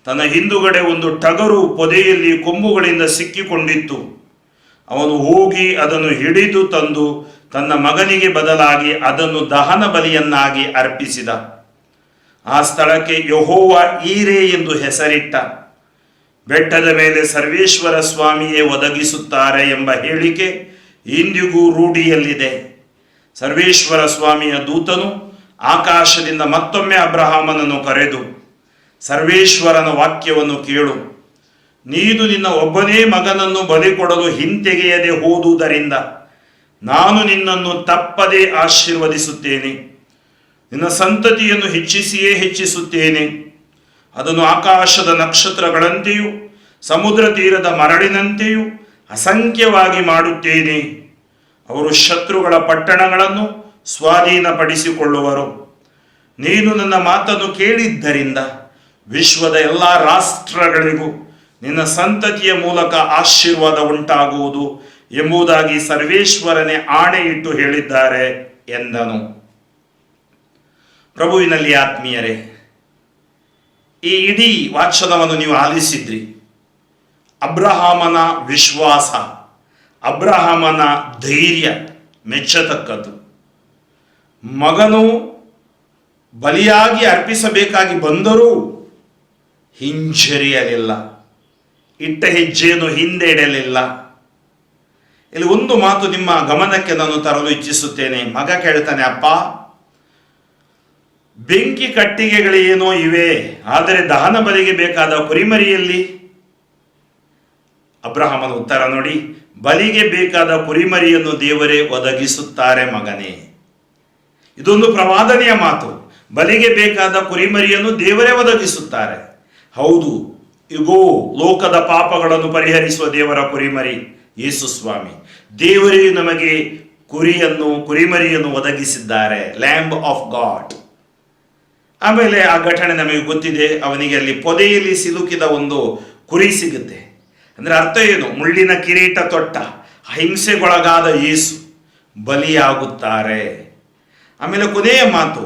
ತನ್ನ ಹಿಂದುಗಡೆ ಒಂದು ಟಗರು ಪೊದೆಯಲ್ಲಿ ಕೊಂಬುಗಳಿಂದ ಸಿಕ್ಕಿಕೊಂಡಿತ್ತು. ಅವನು ಹೋಗಿ ಅದನ್ನು ಹಿಡಿದು ತಂದು ತನ್ನ ಮಗನಿಗೆ ಬದಲಾಗಿ ಅದನ್ನು ದಹನ ಬಲಿಯನ್ನಾಗಿ ಅರ್ಪಿಸಿದ. ಆ ಸ್ಥಳಕ್ಕೆ ಯೆಹೋವ ಈರೆ ಎಂದು ಹೆಸರಿಟ್ಟ. ಬೆಟ್ಟದ ಮೇಲೆ ಸರ್ವೇಶ್ವರ ಸ್ವಾಮಿಯೇ ಒದಗಿಸುತ್ತಾರೆ ಎಂಬ ಹೇಳಿಕೆ ಇಂದಿಗೂ ರೂಢಿಯಲ್ಲಿದೆ. ಸರ್ವೇಶ್ವರ ಸ್ವಾಮಿಯ ದೂತನು ಆಕಾಶದಿಂದ ಮತ್ತೊಮ್ಮೆ ಅಬ್ರಹಾಮನನ್ನು ಕರೆದು, ಸರ್ವೇಶ್ವರನ ವಾಕ್ಯವನ್ನು ಕೇಳು. ನೀನು ನಿನ್ನ ಒಬ್ಬನೇ ಮಗನನ್ನು ಬಲಿ ಕೊಡಲು ಹಿಂತೆಗೆಯದೆ ಹೋದುದರಿಂದ ನಾನು ನಿನ್ನನ್ನು ತಪ್ಪದೇ ಆಶೀರ್ವದಿಸುತ್ತೇನೆ. ನಿನ್ನ ಸಂತತಿಯನ್ನು ಹೆಚ್ಚಿಸಿಯೇ ಹೆಚ್ಚಿಸುತ್ತೇನೆ. ಅದನ್ನು ಆಕಾಶದ ನಕ್ಷತ್ರಗಳಂತೆಯೂ ಸಮುದ್ರ ತೀರದ ಮರಳಿನಂತೆಯೂ ಅಸಂಖ್ಯವಾಗಿ ಮಾಡುತ್ತೇನೆ. ಅವರು ಶತ್ರುಗಳ ಪಟ್ಟಣಗಳನ್ನು ಸ್ವಾಧೀನಪಡಿಸಿಕೊಳ್ಳುವರು. ನೀನು ನನ್ನ ಮಾತನ್ನು ಕೇಳಿದ್ದರಿಂದ ವಿಶ್ವದ ಎಲ್ಲ ರಾಷ್ಟ್ರಗಳಿಗೂ ನಿನ್ನ ಸಂತತಿಯ ಮೂಲಕ ಆಶೀರ್ವಾದ ಉಂಟಾಗುವುದು ಎಂಬುದಾಗಿ ಸರ್ವೇಶ್ವರನೇ ಆಣೆಯಿಟ್ಟು ಹೇಳಿದ್ದಾರೆ ಎಂದನು. ಪ್ರಭುವಿನಲ್ಲಿ ಆತ್ಮೀಯರೇ, ಈ ಇಡೀ ವಾಚನವನ್ನು ನೀವು ಆಲಿಸಿದ್ರಿ. ಅಬ್ರಹಾಮನ ವಿಶ್ವಾಸ, ಅಬ್ರಹಾಮನ ಧೈರ್ಯ ಮೆಚ್ಚತಕ್ಕದ್ದು. ಮಗನು ಬಲಿಯಾಗಿ ಅರ್ಪಿಸಬೇಕಾಗಿ ಬಂದರೂ ಹಿಂಜರಿಯಲಿಲ್ಲ, ಇಟ್ಟ ಹೆಜ್ಜೆಯನ್ನು ಹಿಂದೆ ಇಡಲಿಲ್ಲ. ಇಲ್ಲಿ ಒಂದು ಮಾತು ನಿಮ್ಮ ಗಮನಕ್ಕೆ ನಾನು ತರಲು ಇಚ್ಛಿಸುತ್ತೇನೆ. ಮಗ ಕೇಳ್ತಾನೆ, ಅಪ್ಪ, ಬೆಂಕಿ ಕಟ್ಟಿಗೆಗಳೇನೋ ಇವೆ, ಆದರೆ ದಹನ ಬಲಿಗೆ ಬೇಕಾದ ಕುರಿಮರಿಯಲ್ಲಿ? ಅಬ್ರಹಾಮನ ಉತ್ತರ ನೋಡಿ, ಬಲಿಗೆ ಬೇಕಾದ ಕುರಿಮರಿಯನ್ನು ದೇವರೇ ಒದಗಿಸುತ್ತಾರೆ ಮಗನೇ. ಇದೊಂದು ಪ್ರವಾದನೆಯ ಮಾತು. ಬಲಿಗೆ ಬೇಕಾದ ಕುರಿಮರಿಯನ್ನು ದೇವರೇ ಒದಗಿಸುತ್ತಾರೆ. ಹೌದು, ಇಗೋ ಲೋಕದ ಪಾಪಗಳನ್ನು ಪರಿಹರಿಸುವ ದೇವರ ಕುರಿಮರಿ ಯೇಸು ಸ್ವಾಮಿ. ದೇವರೇ ನಮಗೆ ಕುರಿಮರಿಯನ್ನು ಒದಗಿಸಿದ್ದಾರೆ, ಲ್ಯಾಂಬ್ ಆಫ್ ಗಾಡ್. ಆಮೇಲೆ ಆ ಘಟನೆ ನಮಗೆ ಗೊತ್ತಿದೆ. ಅವನಿಗೆ ಅಲ್ಲಿ ಪೊದೆಯಲ್ಲಿ ಸಿಲುಕಿದ ಒಂದು ಕುರಿ ಸಿಗುತ್ತೆ. ಅಂದರೆ ಅರ್ಥ ಏನು? ಮುಳ್ಳಿನ ಕಿರೀಟ ತೊಟ್ಟ ಹಿಂಸೆಗೊಳಗಾದ ಯೇಸು ಬಲಿಯಾಗುತ್ತಾರೆ. ಆಮೇಲೆ ಕೊನೆಯ ಮಾತು,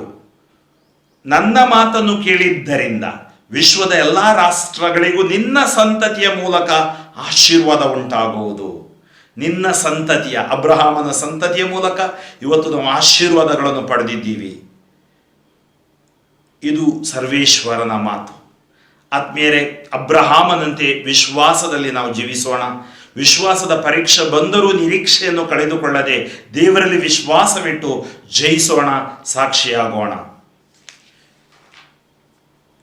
ನನ್ನ ಮಾತನ್ನು ಕೇಳಿದ್ದರಿಂದ ವಿಶ್ವದ ಎಲ್ಲ ರಾಷ್ಟ್ರಗಳಿಗೂ ನಿನ್ನ ಸಂತತಿಯ ಮೂಲಕ ಆಶೀರ್ವಾದ ಉಂಟಾಗುವುದು. ನಿನ್ನ ಸಂತತಿಯ, ಅಬ್ರಹಾಮನ ಸಂತತಿಯ ಮೂಲಕ ಇವತ್ತು ನಾವು ಆಶೀರ್ವಾದಗಳನ್ನು ಪಡೆದಿದ್ದೀವಿ. ಇದು ಸರ್ವೇಶ್ವರನ ಮಾತು. ಆತ್ಮೀಯರೇ, ಅಬ್ರಹಾಮನಂತೆ ವಿಶ್ವಾಸದಲ್ಲಿ ನಾವು ಜೀವಿಸೋಣ. ವಿಶ್ವಾಸದ ಪರೀಕ್ಷೆ ಬಂದರೂ ನಿರೀಕ್ಷೆಯನ್ನು ಕಳೆದುಕೊಳ್ಳದೆ ದೇವರಲ್ಲಿ ವಿಶ್ವಾಸವಿಟ್ಟು ಜಯಿಸೋಣ, ಸಾಕ್ಷಿಯಾಗೋಣ.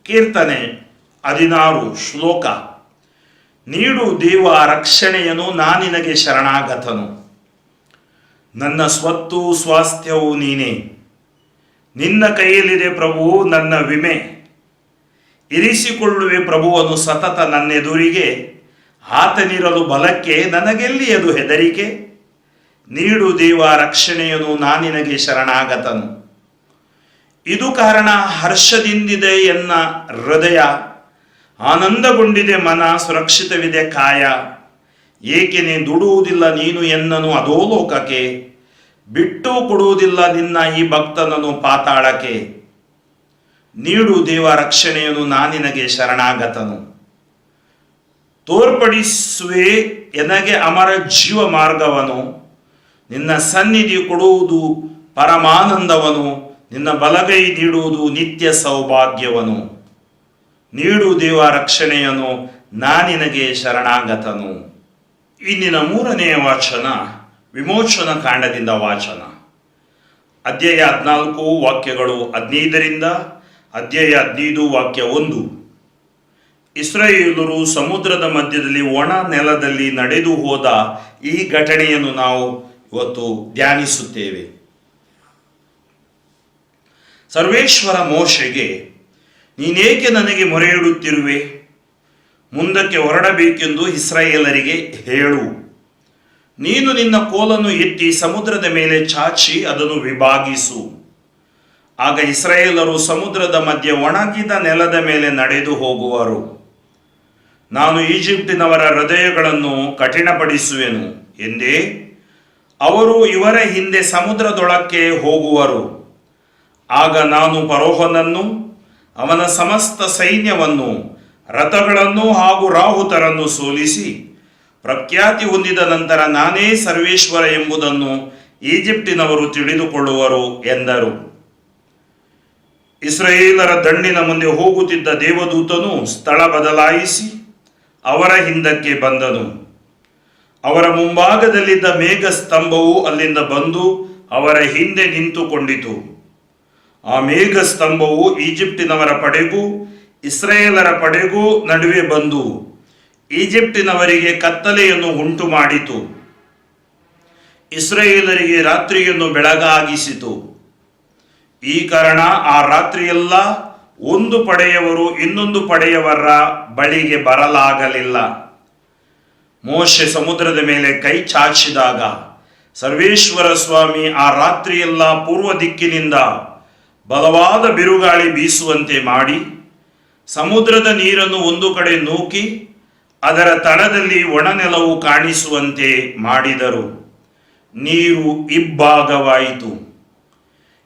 ಕೀರ್ತನೆ 16 ಶ್ಲೋಕ. ನೀಡು ದೇವ ರಕ್ಷಣೆಯನು, ನಾನಿನಗೆ ಶರಣಾಗತನು. ನನ್ನ ಸ್ವತ್ತು ಸ್ವಾಸ್ಥ್ಯವು ನೀನೇ, ನಿನ್ನ ಕೈಯಲ್ಲಿದೆ ಪ್ರಭು ನನ್ನ ವಿಮೆ. ಇರಿಸಿಕೊಳ್ಳುವೆ ಪ್ರಭುವನ್ನು ಸತತ ನನ್ನೆದುರಿಗೆ, ಆತನಿರಲು ಬಲಕ್ಕೆ ನನಗೆಲ್ಲಿಯದು ಹೆದರಿಕೆ. ನೀಡು ದೇವ ರಕ್ಷಣೆಯನು, ನಾನಿನಗೆ ಶರಣಾಗತನು. ಇದು ಕಾರಣ ಹರ್ಷದಿಂದಿದೆ ಎನ್ನ ಹೃದಯ, ಆನಂದಗೊಂಡಿದೆ ಮನ, ಸುರಕ್ಷಿತವಿದೆ ಕಾಯ. ಏಕೆನೆ ದುಡುವುದಿಲ್ಲ ನೀನು ಎನ್ನನು ಅಧೋಲೋಕಕ್ಕೆ, ಬಿಟ್ಟು ಕೊಡುವುದಿಲ್ಲ ನಿನ್ನ ಈ ಭಕ್ತನನ್ನು ಪಾತಾಳಕ್ಕೆ. ನೀಡು ದೇವ ರಕ್ಷಣೆಯನು, ನಾನಿನಗೆ ಶರಣಾಗತನು. ತೋರ್ಪಡಿಸುವೆ ಎನಗೆ ಅಮರ ಜೀವ ಮಾರ್ಗವನು, ನಿನ್ನ ಸನ್ನಿಧಿ ಕೊಡುವುದು ಪರಮಾನಂದವನು, ನಿನ್ನ ಬಲಗೈ ನೀಡುವುದು ನಿತ್ಯ ಸೌಭಾಗ್ಯವನು. ನೀಡು ದೇವ ರಕ್ಷಣೆಯನು, ನಾನಿನಗೆ ಶರಣಾಗತನು. ಇಂದಿನ 3ನೆಯ ವಾಚನ ವಿಮೋಚನ ಕಾಂಡದಿಂದ ವಾಚನ. ಅಧ್ಯಾಯ 14 ವಾಕ್ಯಗಳು 15ರಿಂದ ಅಧ್ಯಾಯ 15 ವಾಕ್ಯ 1. ಇಸ್ರಾಯೇಲರು ಸಮುದ್ರದ ಮಧ್ಯದಲ್ಲಿ ಒಣ ನೆಲದಲ್ಲಿ ನಡೆದು ಹೋದ ಈ ಘಟನೆಯನ್ನು ನಾವು ಇವತ್ತು ಧ್ಯಾನಿಸುತ್ತೇವೆ. ಸರ್ವೇಶ್ವರ ಮೋಶೆಗೆ, ನೀನೇಕೆ ನನಗೆ ಮೊರೆಯಿಡುತ್ತಿರುವೆ? ಮುಂದಕ್ಕೆ ಹೊರಡಬೇಕೆಂದು ಇಸ್ರಾಯೇಲರಿಗೆ ಹೇಳು. ನೀನು ನಿನ್ನ ಕೋಲನ್ನು ಎತ್ತಿ ಸಮುದ್ರದ ಮೇಲೆ ಚಾಚಿ ಅದನ್ನು ವಿಭಾಗಿಸು. ಆಗ ಇಸ್ರಾಯೇಲರು ಸಮುದ್ರದ ಮಧ್ಯೆ ಒಣಗಿದ ನೆಲದ ಮೇಲೆ ನಡೆದು ಹೋಗುವರು. ನಾನು ಈಜಿಪ್ಟಿನವರ ಹೃದಯಗಳನ್ನು ಕಠಿಣಪಡಿಸುವೆನು ಎಂದೇ ಅವರು ಇವರ ಹಿಂದೆ ಸಮುದ್ರದೊಳಕ್ಕೆ ಹೋಗುವರು. ಆಗ ನಾನು ಫರೋಹನನ್ನು, ಅವನ ಸಮಸ್ತ ಸೈನ್ಯವನ್ನು, ರಥಗಳನ್ನು ಹಾಗೂ ರಾಹುತರನ್ನು ಸೋಲಿಸಿ ಪ್ರಖ್ಯಾತಿ ಹೊಂದಿದ ನಂತರ ನಾನೇ ಸರ್ವೇಶ್ವರ ಎಂಬುದನ್ನು ಈಜಿಪ್ಟಿನವರು ತಿಳಿದುಕೊಳ್ಳುವರು ಎಂದರು. ಇಸ್ರಾಯೇಲರ ದಂಡಿನ ಮುಂದೆ ಹೋಗುತ್ತಿದ್ದ ದೇವದೂತನು ಸ್ಥಳ ಬದಲಾಯಿಸಿ ಅವರ ಹಿಂದಕ್ಕೆ ಬಂದನು. ಅವರ ಮುಂಭಾಗದಲ್ಲಿದ್ದ ಮೇಘ ಸ್ತಂಭವು ಅಲ್ಲಿಂದ ಬಂದು ಅವರ ಹಿಂದೆ ನಿಂತುಕೊಂಡಿತು. ಆ ಮೇಘ ಸ್ತಂಭವು ಈಜಿಪ್ಟಿನವರ ಪಡೆಗೂ ಇಸ್ರಾಯೇಲರ ಪಡೆಗೂ ನಡುವೆ ಬಂದು ಈಜಿಪ್ಟಿನವರಿಗೆ ಕತ್ತಲೆಯನ್ನು ಉಂಟು ಮಾಡಿತು. ಇಸ್ರಾಯೇಲರಿಗೆ ರಾತ್ರಿಯನ್ನು ಬೆಳಗಾಗಿಸಿತು. ಈ ಕಾರಣ ಆ ರಾತ್ರಿಯೆಲ್ಲ ಒಂದು ಪಡೆಯವರು ಇನ್ನೊಂದು ಪಡೆಯವರ ಬಳಿಗೆ ಬರಲಾಗಲಿಲ್ಲ. ಮೋಶೆ ಸಮುದ್ರದ ಮೇಲೆ ಕೈ ಚಾಚಿದಾಗ ಸರ್ವೇಶ್ವರ ಸ್ವಾಮಿ ಆ ರಾತ್ರಿಯೆಲ್ಲ ಪೂರ್ವ ದಿಕ್ಕಿನಿಂದ ಬಲವಾದ ಬಿರುಗಾಳಿ ಬೀಸುವಂತೆ ಮಾಡಿ ಸಮುದ್ರದ ನೀರನ್ನು ಒಂದು ಕಡೆ ನೂಕಿ ಅದರ ತಳದಲ್ಲಿ ಒಣನೆಲವು ಕಾಣಿಸುವಂತೆ ಮಾಡಿದರು. ನೀರು ಇಬ್ಬಾಗವಾಯಿತು.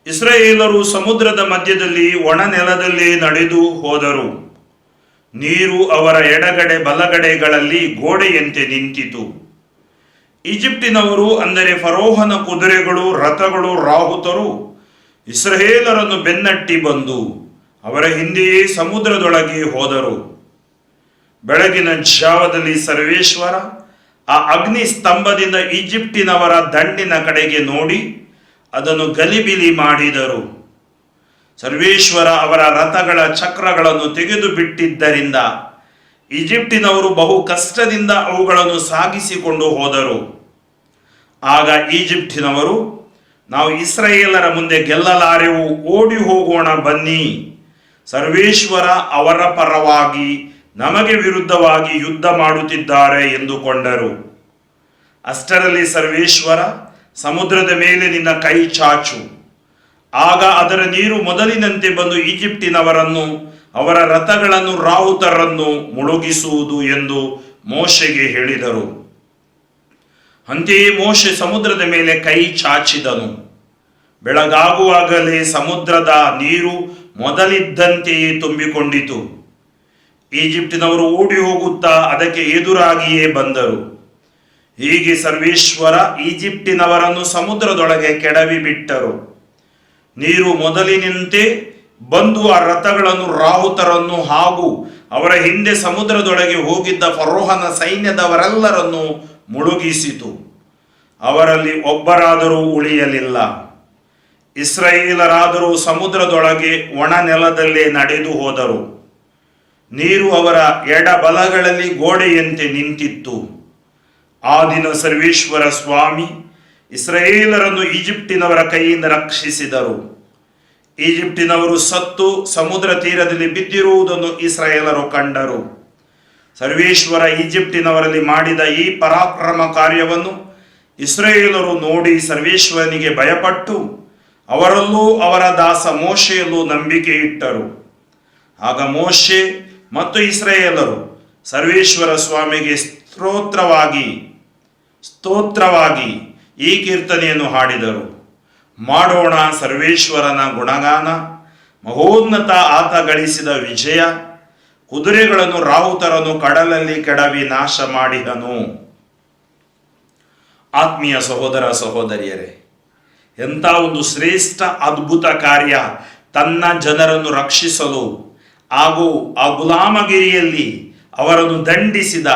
ಇಸ್ರಾಯೇಲರು ಸಮುದ್ರದ ಮಧ್ಯದಲ್ಲಿ ಒಣನೆಲದಲ್ಲಿ ನಡೆದು ಹೋದರು. ನೀರು ಅವರ ಎಡಗಡೆ ಬಲಗಡೆಗಳಲ್ಲಿ ಗೋಡೆಯಂತೆ ನಿಂತಿತು. ಈಜಿಪ್ಟಿನವರು, ಅಂದರೆ ಫರೋಹನ ಕುದುರೆಗಳು, ರಥಗಳು, ರಾಹುತರು ಇಸ್ರಾಯೇಲರನ್ನು ಬೆನ್ನಟ್ಟಿ ಬಂದು ಅವರ ಹಿಂದೆಯೇ ಸಮುದ್ರದೊಳಗೆ ಹೋದರು. ಬೆಳಗಿನ ಜಾವದಲ್ಲಿ ಸರ್ವೇಶ್ವರ ಆ ಅಗ್ನಿ ಸ್ತಂಭದಿಂದ ಈಜಿಪ್ಟಿನವರ ದಂಡಿನ ಕಡೆಗೆ ನೋಡಿ ಅದನ್ನು ಗಲಿಬಿಲಿ ಮಾಡಿದರು. ಸರ್ವೇಶ್ವರ ಅವರ ರಥಗಳ ಚಕ್ರಗಳನ್ನು ತೆಗೆದು ಬಿಟ್ಟಿದ್ದರಿಂದ ಈಜಿಪ್ಟಿನವರು ಬಹು ಕಷ್ಟದಿಂದ ಅವುಗಳನ್ನು ಸಾಗಿಸಿಕೊಂಡು ಹೋದರು. ಆಗ ಈಜಿಪ್ಟಿನವರು, ನಾವು ಇಸ್ರಾಯೇಲರ ಮುಂದೆ ಗೆಲ್ಲಲಾರೆವು, ಓಡಿ ಹೋಗೋಣ ಬನ್ನಿ, ಸರ್ವೇಶ್ವರ ಅವರ ಪರವಾಗಿ ನಮಗೆ ವಿರುದ್ಧವಾಗಿ ಯುದ್ಧ ಮಾಡುತ್ತಿದ್ದಾರೆ ಎಂದುಕೊಂಡರು. ಅಷ್ಟರಲ್ಲಿ ಸರ್ವೇಶ್ವರ, ಸಮುದ್ರದ ಮೇಲೆ ನಿನ್ನ ಕೈ ಚಾಚು, ಆಗ ಅದರ ನೀರು ಮೊದಲಿನಂತೆ ಬಂದು ಈಜಿಪ್ಟಿನವರನ್ನು, ಅವರ ರಥಗಳನ್ನು, ರಾಹುತರನ್ನು ಮುಳುಗಿಸುವುದು ಎಂದು ಮೋಶೆಗೆ ಹೇಳಿದರು. ಅಂತೆಯೇ ಮೋಶೆ ಸಮುದ್ರದ ಮೇಲೆ ಕೈ ಚಾಚಿದನು. ಬೆಳಗಾಗುವಾಗಲೇ ಸಮುದ್ರದ ನೀರು ಮೊದಲಿದ್ದಂತೆಯೇ ತುಂಬಿಕೊಂಡಿತು. ಈಜಿಪ್ಟಿನವರು ಓಡಿ ಹೋಗುತ್ತಾ ಅದಕ್ಕೆ ಎದುರಾಗಿಯೇ ಬಂದರು. ಹೀಗೆ ಸರ್ವೇಶ್ವರ ಈಜಿಪ್ಟಿನವರನ್ನು ಸಮುದ್ರದೊಳಗೆ ಕೆಡವಿ ಬಿಟ್ಟರು. ನೀರು ಮೊದಲಿನಂತೆ ಬಂದು ಆ ರಥಗಳನ್ನು, ರಾಹುತರನ್ನು ಹಾಗೂ ಅವರ ಹಿಂದೆ ಸಮುದ್ರದೊಳಗೆ ಹೋಗಿದ್ದ ಫರೋಹನ ಸೈನ್ಯದವರೆಲ್ಲರನ್ನು ಮುಳುಗಿಸಿತು. ಅವರಲ್ಲಿ ಒಬ್ಬರಾದರೂ ಉಳಿಯಲಿಲ್ಲ. ಇಸ್ರಾಯೇಲರಾದರೂ ಸಮುದ್ರದೊಳಗೆ ಒಣ ನೆಲದಲ್ಲೇ ನಡೆದು ಹೋದರು. ನೀರು ಅವರ ಎಡಬಲಗಳಲ್ಲಿ ಗೋಡೆಯಂತೆ ನಿಂತಿತ್ತು. ಆ ದಿನ ಸರ್ವೇಶ್ವರ ಸ್ವಾಮಿ ಇಸ್ರಾಯೇಲರನ್ನು ಈಜಿಪ್ಟಿನವರ ಕೈಯಿಂದ ರಕ್ಷಿಸಿದರು. ಈಜಿಪ್ಟಿನವರು ಸತ್ತು ಸಮುದ್ರ ತೀರದಲ್ಲಿ ಬಿದ್ದಿರುವುದನ್ನು ಇಸ್ರಾಯೇಲರು ಕಂಡರು. ಸರ್ವೇಶ್ವರ ಈಜಿಪ್ಟಿನವರಲ್ಲಿ ಮಾಡಿದ ಈ ಪರಾಕ್ರಮ ಕಾರ್ಯವನ್ನು ಇಸ್ರಾಯೇಲರು ನೋಡಿ ಸರ್ವೇಶ್ವರನಿಗೆ ಭಯಪಟ್ಟು ಅವರಲ್ಲೂ ಅವರ ದಾಸ ಮೋಶೆಯಲ್ಲೂ ನಂಬಿಕೆ ಇಟ್ಟರು. ಆಗ ಮೋಶೆ ಮತ್ತು ಇಸ್ರಾಯೇಲರು ಸರ್ವೇಶ್ವರ ಸ್ವಾಮಿಗೆ ಸ್ತೋತ್ರವಾಗಿ ಈ ಕೀರ್ತನೆಯನ್ನು ಹಾಡಿದರು. ಮಾಡೋಣ ಸರ್ವೇಶ್ವರನ ಗುಣಗಾನ, ಮಹೋನ್ನತ ಆತ ಗಳಿಸಿದ ವಿಜಯ, ಕುದುರೆಗಳನ್ನು, ರಾಹುತರನ್ನು ಕಡಲಲ್ಲಿ ಕೆಡವಿ ನಾಶ ಮಾಡಿದನು. ಆತ್ಮೀಯ ಸಹೋದರ ಸಹೋದರಿಯರೇ, ಎಂಥ ಒಂದು ಶ್ರೇಷ್ಠ ಅದ್ಭುತ ಕಾರ್ಯ! ತನ್ನ ಜನರನ್ನು ರಕ್ಷಿಸಲು ಹಾಗೂ ಆ ಗುಲಾಮಗಿರಿಯಲ್ಲಿ ಅವರನ್ನು ದಂಡಿಸಿದ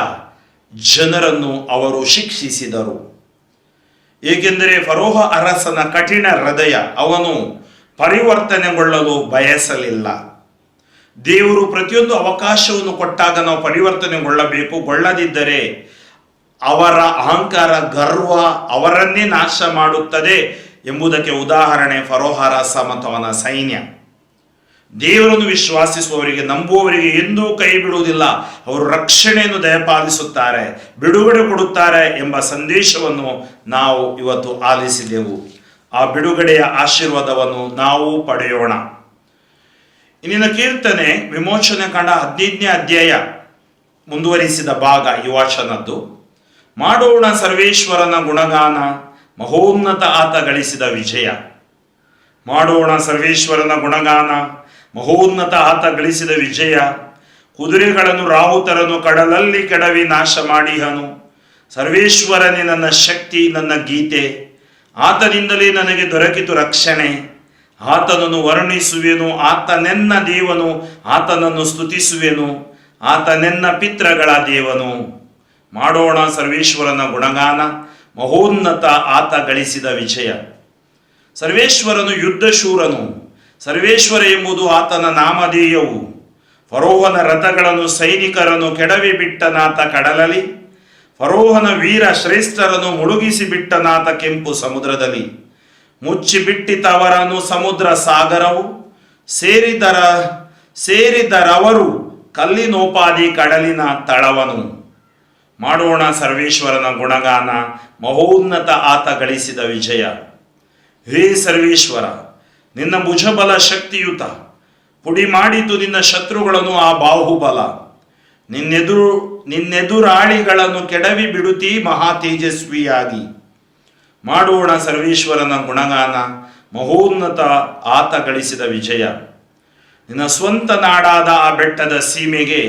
ಜನರನ್ನು ಅವರು ಶಿಕ್ಷಿಸಿದರು. ಏಕೆಂದರೆ ಫರೋಹ ಅರಸನ ಕಠಿಣ ಹೃದಯ, ಅವನು ಪರಿವರ್ತನೆಗೊಳ್ಳಲು ಬಯಸಲಿಲ್ಲ. ದೇವರು ಪ್ರತಿಯೊಂದು ಅವಕಾಶವನ್ನು ಕೊಟ್ಟಾಗ ನಾವು ಪರಿವರ್ತನೆಗೊಳ್ಳಬೇಕು. ಗೊಳ್ಳದಿದ್ದರೆ ಅವರ ಅಹಂಕಾರ, ಗರ್ವ ಅವರನ್ನೇ ನಾಶ ಮಾಡುತ್ತದೆ ಎಂಬುದಕ್ಕೆ ಉದಾಹರಣೆ ಫರೋಹ ಅರಸ ಮತ್ತು ಅವನ ಸೈನ್ಯ. ದೇವರನ್ನು ವಿಶ್ವಾಸಿಸುವವರಿಗೆ, ನಂಬುವವರಿಗೆ ಎಂದೂ ಕೈ ಬಿಡುವುದಿಲ್ಲ. ಅವರು ರಕ್ಷಣೆಯನ್ನು ದಯಪಾಲಿಸುತ್ತಾರೆ, ಬಿಡುಗಡೆ ಕೊಡುತ್ತಾರೆ ಎಂಬ ಸಂದೇಶವನ್ನು ನಾವು ಇವತ್ತು ಆಲಿಸಿದೆವು. ಆ ಬಿಡುಗಡೆಯ ಆಶೀರ್ವಾದವನ್ನು ನಾವು ಪಡೆಯೋಣ. ಇಂದಿನ ಕೀರ್ತನೆ ವಿಮೋಚನೆ ಕಾಂಡ 15ನೇ ಅಧ್ಯಾಯ ಮುಂದುವರಿಸಿದ ಭಾಗ ಈ ವಾಚನದ್ದು. ಮಾಡೋಣ ಸರ್ವೇಶ್ವರನ ಗುಣಗಾನ, ಮಹೋನ್ನತ ಆತ ಗಳಿಸಿದ ವಿಜಯ. ಮಾಡೋಣ ಸರ್ವೇಶ್ವರನ ಗುಣಗಾನ, ಮಹೋನ್ನತ ಆತ ಗಳಿಸಿದ ವಿಜಯ. ಕುದುರೆಗಳನ್ನು ರಾಹುತರನ್ನು ಕಡಲಲ್ಲಿ ಕೆಡವಿ ನಾಶ ಮಾಡಿಹನು. ಸರ್ವೇಶ್ವರನೇ ನನ್ನ ಶಕ್ತಿ, ನನ್ನ ಗೀತೆ. ಆತನಿಂದಲೇ ನನಗೆ ದೊರಕಿತು ರಕ್ಷಣೆ. ಆತನನ್ನು ವರ್ಣಿಸುವೆನು, ಆತನೆನ್ನ ದೇವನು. ಆತನನ್ನು ಸ್ತುತಿಸುವೆನು, ಆತನೆನ್ನ ಪಿತೃಗಳ ದೇವನು. ಮಾಡೋಣ ಸರ್ವೇಶ್ವರನ ಗುಣಗಾನ, ಮಹೋನ್ನತ ಆತ ಗಳಿಸಿದ ವಿಜಯ. ಸರ್ವೇಶ್ವರನು ಯುದ್ಧಶೂರನು. ಸರ್ವೇಶ್ವರ ಎಂಬುದು ಆತನ ನಾಮಧೇಯವು. ಫರೋಹನ ರಥಗಳನ್ನು ಸೈನಿಕರನ್ನು ಕೆಡವಿ ಬಿಟ್ಟನಾತ ಕಡಲಲ್ಲಿ. ಫರೋಹನ ವೀರ ಶ್ರೇಷ್ಠರನ್ನು ಮುಳುಗಿಸಿ ಬಿಟ್ಟನಾತ ಕೆಂಪು ಸಮುದ್ರದಲ್ಲಿ. ಮುಚ್ಚಿಬಿಟ್ಟಿತವರನ್ನು ಸಮುದ್ರ ಸಾಗರವು. ಸೇರಿದರವರು ಕಲ್ಲಿನೋಪಾದಿ ಕಡಲಿನ ತಳವನು. ಮಾಡೋಣ ಸರ್ವೇಶ್ವರನ ಗುಣಗಾನ, ಮಹೋನ್ನತ ಆತ ಗಳಿಸಿದ ವಿಜಯ. ಹೇ ಸರ್ವೇಶ್ವರ, ನಿನ್ನ ಭುಜಬಲ ಶಕ್ತಿಯುತ. ಪುಡಿ ಮಾಡಿತು ನಿನ್ನ ಶತ್ರುಗಳನ್ನು ಆ ಬಾಹುಬಲ. ನಿನ್ನೆದುರಾಳಿಗಳನ್ನು ಕೆಡವಿ ಬಿಡುತ್ತೀ ಮಹಾ ತೇಜಸ್ವಿಯಾಗಿ. ಮಾಡೋಣ ಸರ್ವೇಶ್ವರನ ಗುಣಗಾನ, ಮಹೋನ್ನತ ಆತ ಗಳಿಸಿದ ವಿಜಯ. ನಿನ್ನ ಸ್ವಂತ ನಾಡಾದ ಆ ಬೆಟ್ಟದ ಸೀಮೆಗೆ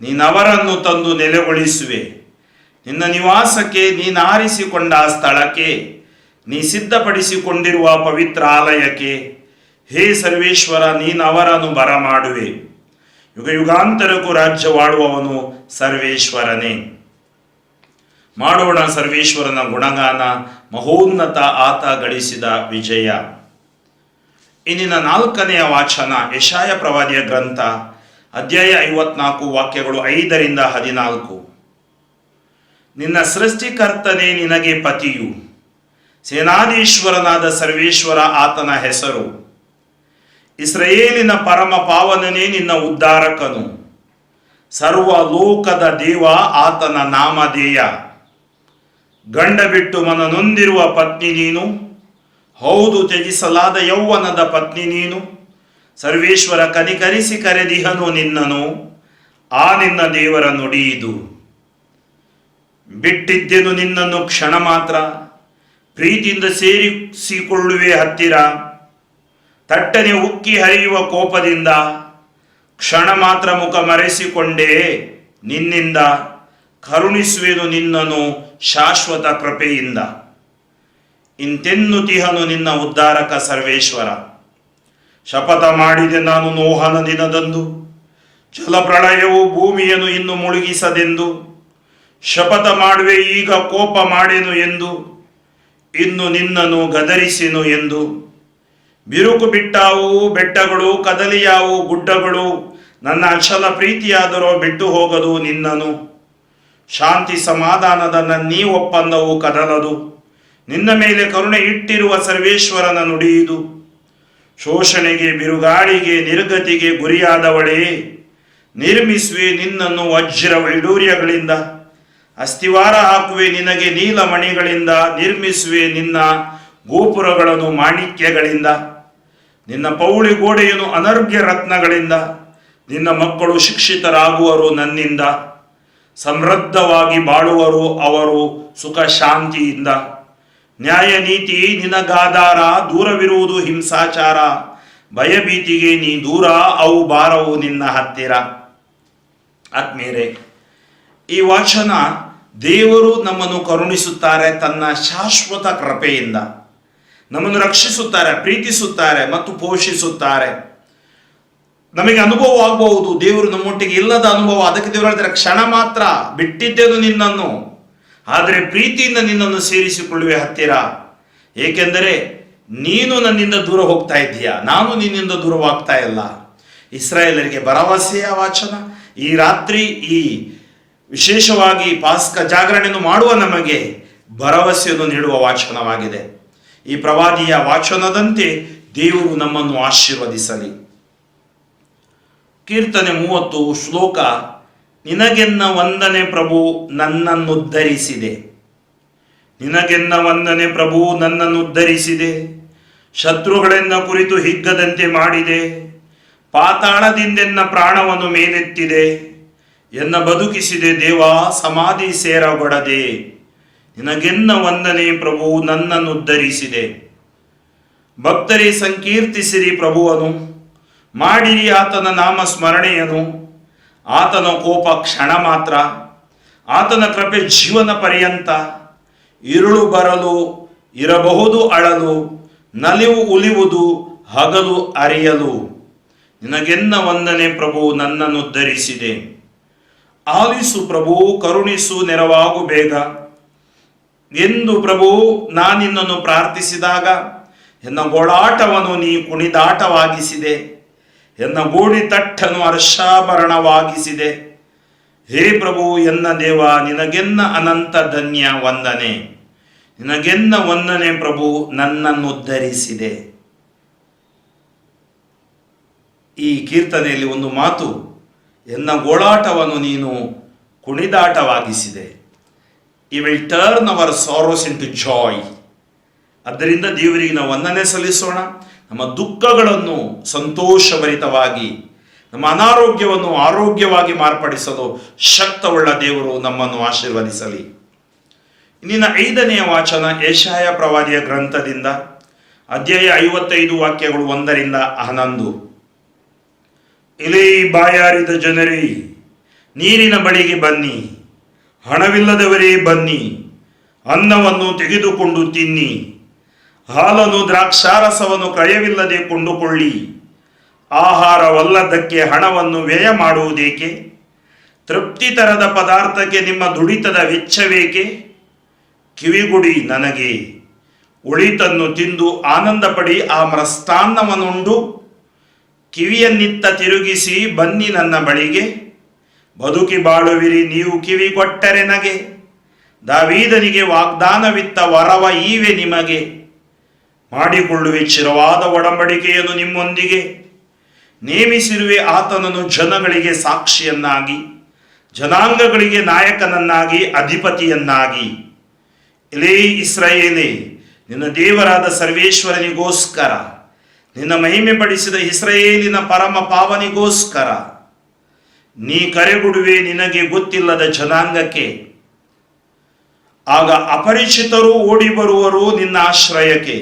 ನೀನವರನ್ನು ತಂದು ನೆಲೆಗೊಳಿಸುವೆ. ನಿನ್ನ ನಿವಾಸಕ್ಕೆ ನೀನಾರಿಸಿಕೊಂಡ ಸ್ಥಳಕ್ಕೆ, ನೀ ಸಿದ್ಧಪಡಿಸಿಕೊಂಡಿರುವ ಪವಿತ್ರ ಆಲಯಕ್ಕೆ. ಹೇ ಸರ್ವೇಶ್ವರ, ನೀನವರನ್ನು ಬರಮಾಡುವೆ. ಯುಗ ಯುಗಾಂತರಕ್ಕೂ ರಾಜ್ಯವಾಳುವವನು ಸರ್ವೇಶ್ವರನೇ. ಮಾಡೋಣ ಸರ್ವೇಶ್ವರನ ಗುಣಗಾನ, ಮಹೋನ್ನತ ಆತ ಗಳಿಸಿದ ವಿಜಯ. ಇಂದಿನ 4ನೆಯ ವಾಚನ ಯೆಶಾಯ ಪ್ರವಾದಿಯ ಗ್ರಂಥ, ಅಧ್ಯಾಯ 54, ವಾಕ್ಯಗಳು 5ರಿಂದ 14. ನಿನ್ನ ಸೃಷ್ಟಿಕರ್ತನೇ ನಿನಗೆ ಪತಿಯು, ಸೇನಾಧೀಶ್ವರನಾದ ಸರ್ವೇಶ್ವರ ಆತನ ಹೆಸರು. ಇಸ್ರಾಯೇಲಿನ ಪರಮ ಪಾವನನೇ ನಿನ್ನ ಉದ್ಧಾರಕನು. ಸರ್ವ ಲೋಕದ ದೇವ ಆತನ ನಾಮಧೇಯ. ಗಂಡ ಬಿಟ್ಟು ಮನ ನೊಂದಿರುವ ಪತ್ನಿ ನೀನು. ಹೌದು, ತ್ಯಜಿಸಲಾದ ಯೌವನದ ಪತ್ನಿ ನೀನು. ಸರ್ವೇಶ್ವರ ಕನಿಕರಿಸಿ ಕರೆದಿಹನು ನಿನ್ನನು. ಆ ನಿನ್ನ ದೇವರ ನುಡಿಯಿದು. ಬಿಟ್ಟಿದ್ದೆನು ನಿನ್ನನ್ನು ಕ್ಷಣ ಮಾತ್ರ, ಪ್ರೀತಿಯಿಂದ ಸೇರಿಸಿಕೊಳ್ಳುವೆ ಹತ್ತಿರ. ತಟ್ಟನೆ ಉಕ್ಕಿ ಹರಿಯುವ ಕೋಪದಿಂದ ಕ್ಷಣ ಮಾತ್ರ ಮುಖ ಮರೆಸಿಕೊಂಡೇ ನಿನ್ನಿಂದ. ಕರುಣಿಸುವೆನು ನಿನ್ನನು ಶಾಶ್ವತ ಕೃಪೆಯಿಂದ. ಇಂತೆನ್ನುತಿಹನು ನಿನ್ನ ಉದ್ಧಾರಕ ಸರ್ವೇಶ್ವರ. ಶಪಥ ಮಾಡಿದೆ ನಾನು ನೋಹನ ದಿನದಂದು, ಜಲಪ್ರಳಯವು ಭೂಮಿಯನ್ನು ಇನ್ನು ಮುಳುಗಿಸದೆಂದು. ಶಪಥ ಮಾಡುವೆ ಈಗ ಕೋಪ ಮಾಡೆನು ಎಂದು, ಇನ್ನು ನಿನ್ನನ್ನು ಗದರಿಸೆನು ಎಂದು. ಬಿರುಕು ಬಿಟ್ಟಾವು ಬೆಟ್ಟಗಳು, ಕದಲಿಯಾವು ಗುಡ್ಡಗಳು. ನನ್ನ ಅಚಲ ಪ್ರೀತಿಯಾದರೋ ಬಿಟ್ಟು ಹೋಗದು ನಿನ್ನನು. ಶಾಂತಿ ಸಮಾಧಾನದ ನನ್ನೀ ಒಪ್ಪಂದವು ಕದಲದು. ನಿನ್ನ ಮೇಲೆ ಕರುಣೆ ಇಟ್ಟಿರುವ ಸರ್ವೇಶ್ವರನ ನುಡಿಯುವುದು. ಶೋಷಣೆಗೆ, ಬಿರುಗಾಳಿಗೆ, ನಿರ್ಗತಿಗೆ ಗುರಿಯಾದವಳೇ, ನಿರ್ಮಿಸುವೆ ನಿನ್ನನ್ನು ವಜ್ರ ವೈಡೂರ್ಯಗಳಿಂದ. ಅಸ್ಥಿವಾರ ಹಾಕುವೆ ನಿನಗೆ ನೀಲಮಣಿಗಳಿಂದ. ನಿರ್ಮಿಸುವೆ ನಿನ್ನ ಗೋಪುರಗಳನ್ನು ಮಾಣಿಕ್ಯಗಳಿಂದ. ನಿನ್ನ ಪೌಳಿ ಗೋಡೆಯನ್ನು ಅನರ್ಘ್ಯ ರತ್ನಗಳಿಂದ. ನಿನ್ನ ಮಕ್ಕಳು ಶಿಕ್ಷಿತರಾಗುವರು ನನ್ನಿಂದ. ಸಮೃದ್ಧವಾಗಿ ಬಾಳುವರು ಅವರು ಸುಖ ಶಾಂತಿಯಿಂದ. ನ್ಯಾಯ ನೀತಿ ನಿನಗಾಧಾರ, ದೂರವಿರುವುದು ಹಿಂಸಾಚಾರ. ಭಯಭೀತಿಗೆ ನೀ ದೂರ, ಅವು ಬಾರವು ನಿನ್ನ ಹತ್ತಿರ. ಆತ್ಮೀಯರೇ, ಈ ವಾಚನ ದೇವರು ನಮ್ಮನ್ನು ಕರುಣಿಸುತ್ತಾರೆ ತನ್ನ ಶಾಶ್ವತ ಕೃಪೆಯಿಂದ. ನಮ್ಮನ್ನು ರಕ್ಷಿಸುತ್ತಾರೆ, ಪ್ರೀತಿಸುತ್ತಾರೆ ಮತ್ತು ಪೋಷಿಸುತ್ತಾರೆ. ನಮಗೆ ಅನುಭವ ಆಗಬಹುದು, ದೇವರು ನಮ್ಮೊಟ್ಟಿಗೆ ಇಲ್ಲದ ಅನುಭವ. ಅದಕ್ಕೆ ದೇವರು ಹೇಳ್ತಾರೆ, ಕ್ಷಣ ಮಾತ್ರ ಬಿಟ್ಟಿದ್ದೇನು ನಿನ್ನನ್ನು, ಆದರೆ ಪ್ರೀತಿಯಿಂದ ನಿನ್ನನ್ನು ಸೇರಿಸಿಕೊಳ್ಳುವೆ ಹತ್ತಿರ. ಏಕೆಂದರೆ ನೀನು ನನ್ನಿಂದ ದೂರ ಹೋಗ್ತಾ ಇದ್ದೀಯಾ, ನಾನು ನಿನ್ನಿಂದ ದೂರವಾಗ್ತಾ ಇಲ್ಲ. ಇಸ್ರಾಯೇಲರಿಗೆ ಭರವಸೆಯ ವಾಚನ. ಈ ರಾತ್ರಿ ಈ ವಿಶೇಷವಾಗಿ ಪಾಸ್ಕ ಜಾಗರಣೆಯನ್ನು ಮಾಡುವ ನಮಗೆ ಭರವಸೆಯನ್ನು ನೀಡುವ ವಾಚನವಾಗಿದೆ. ಈ ಪ್ರವಾದಿಯ ವಾಚನದಂತೆ ದೇವರು ನಮ್ಮನ್ನು ಆಶೀರ್ವದಿಸಲಿ. ಕೀರ್ತನೆ 30 ಶ್ಲೋಕ. ನಿನಗೆನ್ನ ವಂದನೆ ಪ್ರಭು, ನನ್ನನ್ನುದ್ಧರಿಸಿದೆ. ನಿನಗೆನ್ನ ವಂದನೆ ಪ್ರಭು, ನನ್ನನ್ನುದ್ಧರಿಸಿದೆ. ಶತ್ರುಗಳೆನ್ನ ಕುರಿತು ಹಿಗ್ಗದಂತೆ ಮಾಡಿದೆ. ಪಾತಾಳದಿಂದೆನ್ನ ಪ್ರಾಣವನ್ನು ಮೇಲೆತ್ತಿದೆ. ಎನ್ನ ಬದುಕಿಸಿದೆ ದೇವಾ, ಸಮಾಧಿ ಸೇರಗೊಡದೆ. ನಿನಗೆನ್ನ ವಂದನೆ ಪ್ರಭು, ನನ್ನನ್ನುದ್ಧರಿಸಿದೆ. ಭಕ್ತರೇ ಸಂಕೀರ್ತಿಸಿರಿ ಪ್ರಭುವನು, ಮಾಡಿರಿ ಆತನ ನಾಮ ಸ್ಮರಣೆಯನು. ಆತನ ಕೋಪ ಕ್ಷಣ ಮಾತ್ರ, ಆತನ ಕೃಪೆ ಜೀವನ ಪರ್ಯಂತ. ಇರುಳು ಬರಲು ಇರಬಹುದು ಅಳಲು, ನಲಿವು ಉಲಿವುದು ಹಗಲು ಅರಿಯಲು. ನಿನಗೆನ್ನ ವಂದನೆ ಪ್ರಭು, ನನ್ನನ್ನುದ್ಧರಿಸಿದೆ. ಆಲಿಸು ಪ್ರಭು, ಕರುಣಿಸು, ನೆರವಾಗು ಬೇಗ ಎಂದು ಪ್ರಭು ನಾನಿನ್ನನ್ನು ಪ್ರಾರ್ಥಿಸಿದಾಗ ಎನ್ನ ಗೋಳಾಟವನ್ನು ನೀ ಕುಣಿದಾಟವಾಗಿಸಿದೆ. ಎನ್ನ ಗೋಡಿ ತಟ್ಟನ್ನು ಹರ್ಷಾಭರಣವಾಗಿಸಿದೆ. ಹೇ ಪ್ರಭು ಎನ್ನ ದೇವ, ನಿನಗೆನ್ನ ಅನಂತ ಧನ್ಯ ವಂದನೆ. ನಿನಗೆನ್ನ ವಂದನೆ ಪ್ರಭು, ನನ್ನನ್ನುದ್ಧರಿಸಿದೆ. ಈ ಕೀರ್ತನೆಯಲ್ಲಿ ಒಂದು ಮಾತು, ಎನ್ನ ಗೋಳಾಟವನ್ನು ನೀನು ಕುಣಿದಾಟವಾಗಿಸಿದೆ. You will turn our sorrows into joy. ಆದ್ದರಿಂದ ದೇವರಿಗೆ ನಾವು ವಂದನೆ ಸಲ್ಲಿಸೋಣ. ನಮ್ಮ ದುಃಖಗಳನ್ನು ಸಂತೋಷಭರಿತವಾಗಿ, ನಮ್ಮ ಅನಾರೋಗ್ಯವನ್ನು ಆರೋಗ್ಯವಾಗಿ ಮಾರ್ಪಡಿಸಲು ಶಕ್ತವುಳ್ಳ ದೇವರು ನಮ್ಮನ್ನು ಆಶೀರ್ವದಿಸಲಿ. ಇಂದಿನ 5ನೆಯ ವಾಚನ ಯೆಶಾಯ ಪ್ರವಾದಿಯ ಗ್ರಂಥದಿಂದ, ಅಧ್ಯಾಯ 55 ವಾಕ್ಯಗಳು 1ರಿಂದ 11. ಎಲೇ ಬಾಯಾರಿದ ಜನರೇ, ನೀರಿನ ಬಳಿಗೆ ಬನ್ನಿ. ಹಣವಿಲ್ಲದವರೇ ಬನ್ನಿ, ಅನ್ನವನ್ನು ತೆಗೆದುಕೊಂಡು ತಿನ್ನಿ. ಹಾಲನ್ನು ದ್ರಾಕ್ಷಾರಸವನ್ನು ಕ್ರಯವಿಲ್ಲದೆ ಕೊಂಡುಕೊಳ್ಳಿ. ಆಹಾರವಲ್ಲದಕ್ಕೆ ಹಣವನ್ನು ವ್ಯಯ ಮಾಡುವುದೇಕೆ? ತೃಪ್ತಿ ತರದ ಪದಾರ್ಥಕ್ಕೆ ನಿಮ್ಮ ದುಡಿತದ ವೆಚ್ಚವೇಕೆ? ಕಿವಿಗುಡಿ ನನಗೆ, ಉಳಿತನ್ನು ತಿಂದು ಆನಂದ ಪಡಿ. ಆ ಮೃಷ್ಟಾನ್ನವನ್ನುಂಡು ಕಿವಿಯನ್ನಿತ್ತ ತಿರುಗಿಸಿ ಬನ್ನಿ ನನ್ನ ಬಳಿಗೆ. ಬದುಕಿ ಬಾಳುವಿರಿ ನೀವು ಕಿವಿ ಕೊಟ್ಟರೆ ನಗೆ. ದಾವೀದನಿಗೆ ವಾಗ್ದಾನವಿತ್ತ ವರವ ಈವೆ ನಿಮಗೆ. ಮಾಡಿಕೊಳ್ಳುವೆ ಚಿರವಾದ ಒಡಂಬಡಿಕೆಯನ್ನು ನಿಮ್ಮೊಂದಿಗೆ. ನೇಮಿಸಿರುವೆ ಆತನನ್ನು ಜನಗಳಿಗೆ ಸಾಕ್ಷಿಯನ್ನಾಗಿ, ಜನಾಂಗಗಳಿಗೆ ನಾಯಕನನ್ನಾಗಿ, ಅಧಿಪತಿಯನ್ನಾಗಿ. ಎಲೇ ಇಸ್ರಾಯೇಲೇ, ನಿನ್ನ ದೇವರಾದ ಸರ್ವೇಶ್ವರನಿಗೋಸ್ಕರ, ನಿನ್ನ ಮಹಿಮೆ ಪಡಿಸಿದ ಇಸ್ರಾಯೇಲಿನ ಪರಮ ಪಾವನಿಗೋಸ್ಕರ ನೀ ಕರೆಗುಡುವೆ ನಿನಗೆ ಗೊತ್ತಿಲ್ಲದ ಜನಾಂಗಕ್ಕೆ. ಆಗ ಅಪರಿಚಿತರು ಓಡಿ ಬರುವರು ನಿನ್ನ ಆಶ್ರಯಕ್ಕೆ.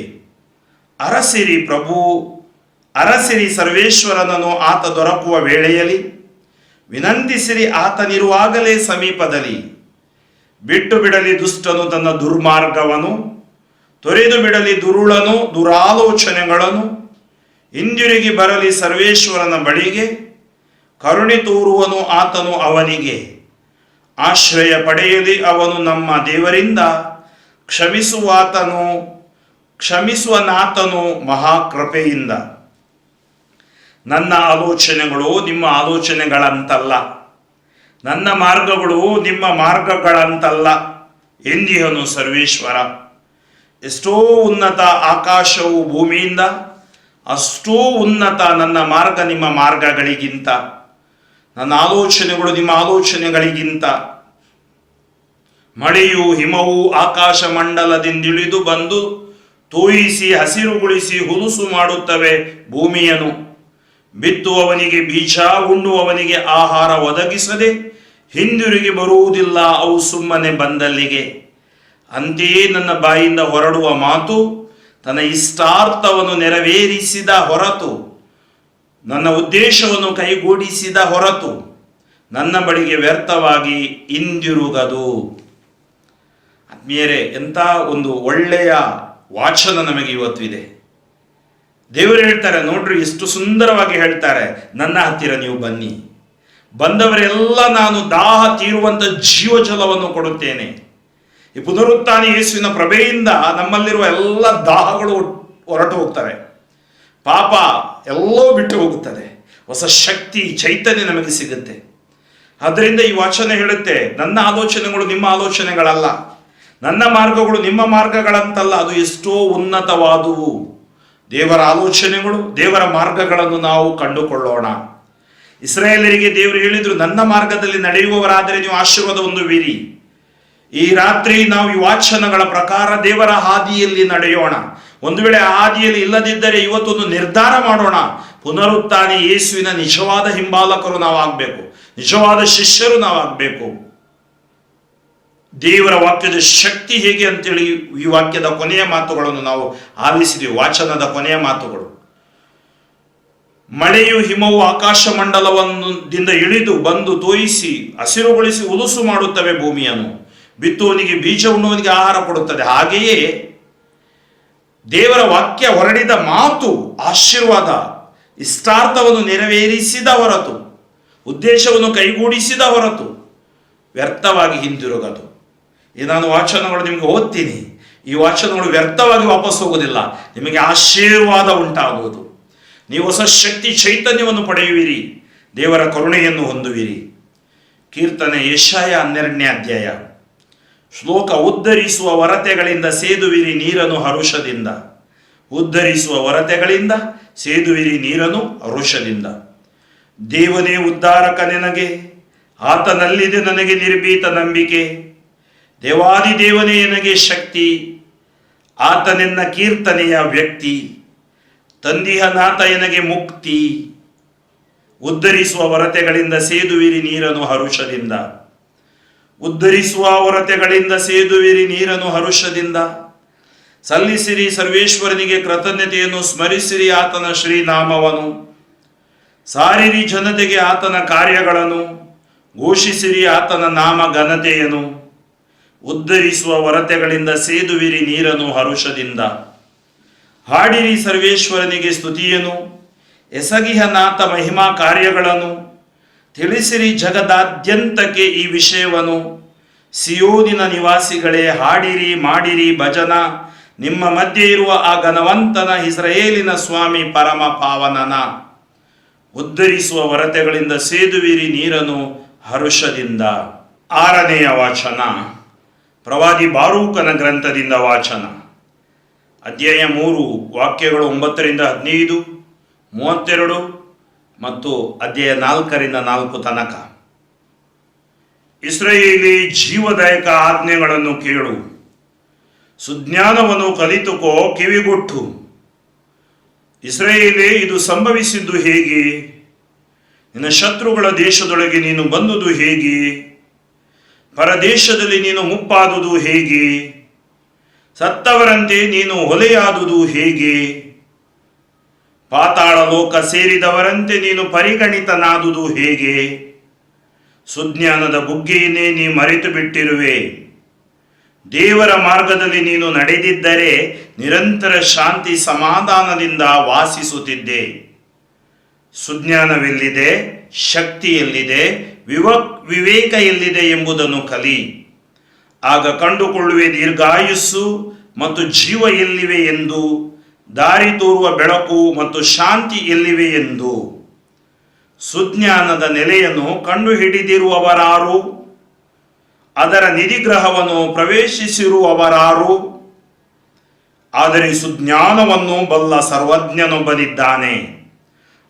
ಅರಸಿರಿ ಪ್ರಭು, ಅರಸಿರಿ ಸರ್ವೇಶ್ವರನನ್ನು ಆತ ದೊರಕುವ ವೇಳೆಯಲ್ಲಿ. ವಿನಂತಿಸಿರಿ ಆತನಿರುವಾಗಲೇ ಸಮೀಪದಲ್ಲಿ. ಬಿಟ್ಟು ಬಿಡಲಿ ದುಷ್ಟನು ತನ್ನ ದುರ್ಮಾರ್ಗವನ್ನು, ತೊರೆದು ಬಿಡಲಿ ದುರುಳನು ದುರಾಲೋಚನೆಗಳನ್ನು. ಹಿಂದಿರುಗಿ ಬರಲಿ ಸರ್ವೇಶ್ವರನ ಬಳಿಗೆ. ಕರುಣೆ ತೋರುವನು ಆತನು ಅವನಿಗೆ. ಆಶ್ರಯ ಪಡೆಯಲಿ ಅವನು ನಮ್ಮ ದೇವರಿಂದ. ಕ್ಷಮಿಸುವನಾತನು ಮಹಾಕೃಪೆಯಿಂದ. ನನ್ನ ಆಲೋಚನೆಗಳು ನಿಮ್ಮ ಆಲೋಚನೆಗಳಂತಲ್ಲ, ನನ್ನ ಮಾರ್ಗಗಳು ನಿಮ್ಮ ಮಾರ್ಗಗಳಂತಲ್ಲ ಎಂದಿಹನು ಸರ್ವೇಶ್ವರ. ಎಷ್ಟೋ ಉನ್ನತ ಆಕಾಶವು ಭೂಮಿಯಿಂದ, ಅಷ್ಟೋ ಉನ್ನತ ನನ್ನ ಮಾರ್ಗ ನಿಮ್ಮ ಮಾರ್ಗಗಳಿಗಿಂತ, ನನ್ನ ಆಲೋಚನೆಗಳು ನಿಮ್ಮ ಆಲೋಚನೆಗಳಿಗಿಂತ. ಮಳೆಯು ಹಿಮವು ಆಕಾಶ ಮಂಡಲದಿಂದಿಳಿದು ಬಂದು ತೋಯಿಸಿ ಹಸಿರುಗೊಳಿಸಿ ಹುಲುಸು ಮಾಡುತ್ತವೆ ಭೂಮಿಯನ್ನು. ಬಿತ್ತುವವನಿಗೆ ಬೀಜ, ಉಣ್ಣುವವನಿಗೆ ಆಹಾರ ಒದಗಿಸದೆ ಹಿಂದಿರುಗಿ ಬರುವುದಿಲ್ಲ ಅವು ಸುಮ್ಮನೆ ಬಂದಲ್ಲಿಗೆ. ಅಂತೆಯೇ ನನ್ನ ಬಾಯಿಂದ ಹೊರಡುವ ಮಾತು ತನ್ನ ಇಷ್ಟಾರ್ಥವನ್ನು ನೆರವೇರಿಸಿದ ಹೊರತು, ನನ್ನ ಉದ್ದೇಶವನ್ನು ಕೈಗೂಡಿಸಿದ ಹೊರತು ನನ್ನ ಬಳಿಗೆ ವ್ಯರ್ಥವಾಗಿ ಹಿಂದಿರುಗದು. ಆತ್ಮೀಯರೇ, ಎಂಥ ಒಂದು ಒಳ್ಳೆಯ ವಾಚನ ನಮಗೆ ಇವತ್ತಿದೆ. ದೇವರು ಹೇಳ್ತಾರೆ ನೋಡ್ರಿ, ಎಷ್ಟು ಸುಂದರವಾಗಿ ಹೇಳ್ತಾರೆ, ನನ್ನ ಹತ್ತಿರ ನೀವು ಬನ್ನಿ, ಬಂದವರೆಲ್ಲ ನಾನು ದಾಹ ತೀರುವಂಥ ಜೀವಜಲವನ್ನು ಕೊಡುತ್ತೇನೆ. ಈ ಪುನರುತ್ಥಾನ ಯೇಸುವಿನ ಪ್ರಭೆಯಿಂದ ನಮ್ಮಲ್ಲಿರುವ ಎಲ್ಲ ದಾಹಗಳು ಹೊರಟು ಹೋಗ್ತವೆ, ಪಾಪ ಎಲ್ಲೋ ಬಿಟ್ಟು ಹೋಗುತ್ತದೆ, ಹೊಸ ಶಕ್ತಿ ಚೈತನ್ಯ ನಮಗೆ ಸಿಗುತ್ತೆ. ಆದ್ದರಿಂದ ಈ ವಾಚನ ಹೇಳುತ್ತೆ, ನನ್ನ ಆಲೋಚನೆಗಳು ನಿಮ್ಮ ಆಲೋಚನೆಗಳಲ್ಲ, ನನ್ನ ಮಾರ್ಗಗಳು ನಿಮ್ಮ ಮಾರ್ಗಗಳಂತಲ್ಲ, ಅದು ಎಷ್ಟೋ ಉನ್ನತವಾದುವು. ದೇವರ ಆಲೋಚನೆಗಳು, ದೇವರ ಮಾರ್ಗಗಳನ್ನು ನಾವು ಕಂಡುಕೊಳ್ಳೋಣ. ಇಸ್ರಾಯೇಲರಿಗೆ ದೇವರು ಹೇಳಿದ್ರು, ನನ್ನ ಮಾರ್ಗದಲ್ಲಿ ನಡೆಯುವವರಾದರೆ ನೀವು ಆಶೀರ್ವಾದ ಹೊಂದುವಿರಿ. ಈ ರಾತ್ರಿ ನಾವು ಈ ವಾಚನಗಳ ಪ್ರಕಾರ ದೇವರ ಹಾದಿಯಲ್ಲಿ ನಡೆಯೋಣ. ಒಂದು ವೇಳೆ ಆ ಹಾದಿಯಲ್ಲಿ ಇಲ್ಲದಿದ್ದರೆ ಇವತ್ತೊಂದು ನಿರ್ಧಾರ ಮಾಡೋಣ. ಪುನರುತ್ಥಾನ ಯೇಸುವಿನ ನಿಜವಾದ ಹಿಂಬಾಲಕರು ನಾವಾಗಬೇಕು, ನಿಜವಾದ ಶಿಷ್ಯರು ನಾವಾಗಬೇಕು. ದೇವರ ವಾಕ್ಯದ ಶಕ್ತಿ ಹೇಗೆ ಅಂತೇಳಿ ಈ ವಾಕ್ಯದ ಕೊನೆಯ ಮಾತುಗಳನ್ನು ನಾವು ಆಲಿಸಿದೆವು. ವಾಚನದ ಕೊನೆಯ ಮಾತುಗಳು, ಮಳೆಯು ಹಿಮವು ಆಕಾಶ ಮಂಡಲದಿಂದ ಇಳಿದು ಬಂದು ತೋಯಿಸಿ ಹಸಿರುಗೊಳಿಸಿ ಉಲುಸು ಮಾಡುತ್ತವೆ ಭೂಮಿಯನ್ನು. ಬಿತ್ತುವನಿಗೆ ಬೀಜ ಉಣ್ಣುವನಿಗೆ ಆಹಾರ ಕೊಡುತ್ತದೆ. ಹಾಗೆಯೇ ದೇವರ ವಾಕ್ಯ ಹೊರಡಿದ ಮಾತು ಆಶೀರ್ವಾದ, ಇಷ್ಟಾರ್ಥವನ್ನು ನೆರವೇರಿಸಿದ ಹೊರತು, ಉದ್ದೇಶವನ್ನು ಕೈಗೂಡಿಸಿದ ಹೊರತು ವ್ಯರ್ಥವಾಗಿ ಹಿಂದಿರುಗದು. ಈ ನಾನು ವಾಚನಗಳು ನಿಮಗೆ ಓದ್ತೀನಿ, ಈ ವಾಚನಗಳು ವ್ಯರ್ಥವಾಗಿ ವಾಪಸ್ ಹೋಗುವುದಿಲ್ಲ. ನಿಮಗೆ ಆಶೀರ್ವಾದ ಉಂಟಾಗುವುದು. ನೀವು ಹೊಸ ಶಕ್ತಿ ಚೈತನ್ಯವನ್ನು ಪಡೆಯುವಿರಿ, ದೇವರ ಕರುಣೆಯನ್ನು ಹೊಂದುವಿರಿ. ಕೀರ್ತನೆ ಯೆಶಾಯ 12ನೇ ಅಧ್ಯಾಯ ಶ್ಲೋಕ, ಉದ್ಧರಿಸುವ ಒರತೆಗಳಿಂದ ಸೇದುವಿರಿ ನೀರನ್ನು ಹರುಷದಿಂದ. ಉದ್ಧರಿಸುವ ಒರತೆಗಳಿಂದ ಸೇದುವಿರಿ ನೀರನ್ನು ಹರುಷದಿಂದ. ದೇವನೇ ಉದ್ಧಾರಕ ನನಗೆ, ಆತನಲ್ಲಿದೆ ನನಗೆ ನಿರ್ಭೀತ ನಂಬಿಕೆ. ದೇವಾದಿ ದೇವನೇ ನನಗೆ ಶಕ್ತಿ, ಆತನೆನ್ನ ಕೀರ್ತನೆಯ ವ್ಯಕ್ತಿ. ತಂದಿಹನಾಥ ನನಗೆ ಮುಕ್ತಿ. ಉದ್ಧರಿಸುವ ಒರತೆಗಳಿಂದ ಸೇದುವಿರಿ ನೀರನ್ನು ಹರುಷದಿಂದ. ಉದ್ಧರಿಸುವ ಒರತೆಗಳಿಂದ ಸೇದುವಿರಿ ನೀರನ್ನು ಹರುಷದಿಂದ. ಸಲ್ಲಿಸಿರಿ ಸರ್ವೇಶ್ವರನಿಗೆ ಕೃತಜ್ಞತೆಯನ್ನು, ಸ್ಮರಿಸಿರಿ ಆತನ ಶ್ರೀನಾಮವನ್ನು. ಸಾರಿರಿ ಜನತೆಗೆ ಆತನ ಕಾರ್ಯಗಳನ್ನು, ಘೋಷಿಸಿರಿ ಆತನ ನಾಮ ಘನತೆಯನ್ನು. ಉದ್ಧರಿಸುವ ಒರತೆಗಳಿಂದ ಸೇದುವಿರಿ ನೀರನ್ನು ಹರುಷದಿಂದ. ಹಾಡಿರಿ ಸರ್ವೇಶ್ವರನಿಗೆ ಸ್ತುತಿಯನ್ನು, ಎಸಗಿಹನಾಥ ಮಹಿಮಾ ಕಾರ್ಯಗಳನ್ನು. ತಿಳಿಸಿರಿ ಜಗದಾದ್ಯಂತಕ್ಕೆ ಈ ವಿಷಯವನ್ನು. ಸಿಯೋನಿನ ನಿವಾಸಿಗಳೇ ಹಾಡಿರಿ, ಮಾಡಿರಿ ಭಜನ. ನಿಮ್ಮ ಮಧ್ಯೆ ಇರುವ ಆ ಘನವಂತನ, ಇಸ್ರಾಯೇಲಿನ ಸ್ವಾಮಿ ಪರಮ ಪಾವನನ. ಉದ್ಧರಿಸುವ ಒರತೆಗಳಿಂದ ಸೇದುವಿರಿ ನೀರನ್ನು ಹರುಷದಿಂದ. 6ನೆಯ ವಾಚನ ಪ್ರವಾದಿ ಬಾರೂಕನ ಗ್ರಂಥದಿಂದ ವಾಚನ. ಅಧ್ಯಾಯ 3 ವಾಕ್ಯಗಳು 9ರಿಂದ 15, 32 ಮತ್ತು ಅಧ್ಯಾಯ 4ರಿಂದ 4 ತನಕ. ಇಸ್ರಾಯೇಲಿ, ಜೀವದಾಯಕ ಆಜ್ಞೆಗಳನ್ನು ಕೇಳು, ಸುಜ್ಞಾನವನ್ನು ಕಲಿತುಕೋ, ಕಿವಿಗೊಟ್ಟು. ಇಸ್ರಾಯೇಲೇ, ಇದು ಸಂಭವಿಸಿದ್ದು ಹೇಗೆ? ನಿನ್ನ ಶತ್ರುಗಳ ದೇಶದೊಳಗೆ ನೀನು ಬಂದುದು ಹೇಗೆ? ಪರದೇಶದಲ್ಲಿ ನೀನು ಮುಪ್ಪಾದುದು ಹೇಗೆ? ಸತ್ತವರಂತೆ ನೀನು ಹೊಲೆಯಾದುದು ಹೇಗೆ? ಪಾತಾಳ ಲೋಕ ಸೇರಿದವರಂತೆ ನೀನು ಪರಿಗಣಿತನಾದುದು ಹೇಗೆ? ಸುಜ್ಞಾನದ ಬುಗ್ಗೆಯನ್ನೇ ನೀ ಮರೆತು ಬಿಟ್ಟಿರುವೆ. ದೇವರ ಮಾರ್ಗದಲ್ಲಿ ನೀನು ನಡೆದಿದ್ದರೆ ನಿರಂತರ ಶಾಂತಿ ಸಮಾಧಾನದಿಂದ ವಾಸಿಸುತ್ತಿದ್ದೆ. ಸುಜ್ಞಾನವೆಲ್ಲಿದೆ, ಶಕ್ತಿ ಎಲ್ಲಿದೆ, ವಿವೇಕ ಎಲ್ಲಿದೆ ಎಂಬುದನ್ನು ಕಲಿ. ಆಗ ಕಂಡುಕೊಳ್ಳುವೆ ದೀರ್ಘಾಯುಸ್ಸು ಮತ್ತು ಜೀವ ಎಲ್ಲಿವೆ ಎಂದು, ದಾರಿ ತೋರುವ ಬೆಳಕು ಮತ್ತು ಶಾಂತಿ ಎಲ್ಲಿವೆ ಎಂದು. ಸುಜ್ಞಾನದ ನೆಲೆಯನ್ನು ಕಂಡುಹಿಡಿದಿರುವವರಾರು? ಅದರ ನಿಧಿಗ್ರಹವನ್ನು ಪ್ರವೇಶಿಸಿರುವವರಾರು? ಆದರೆ ಸುಜ್ಞಾನವನ್ನು ಬಲ್ಲ ಸರ್ವಜ್ಞನೊಬ್ಬನಿದ್ದಾನೆ.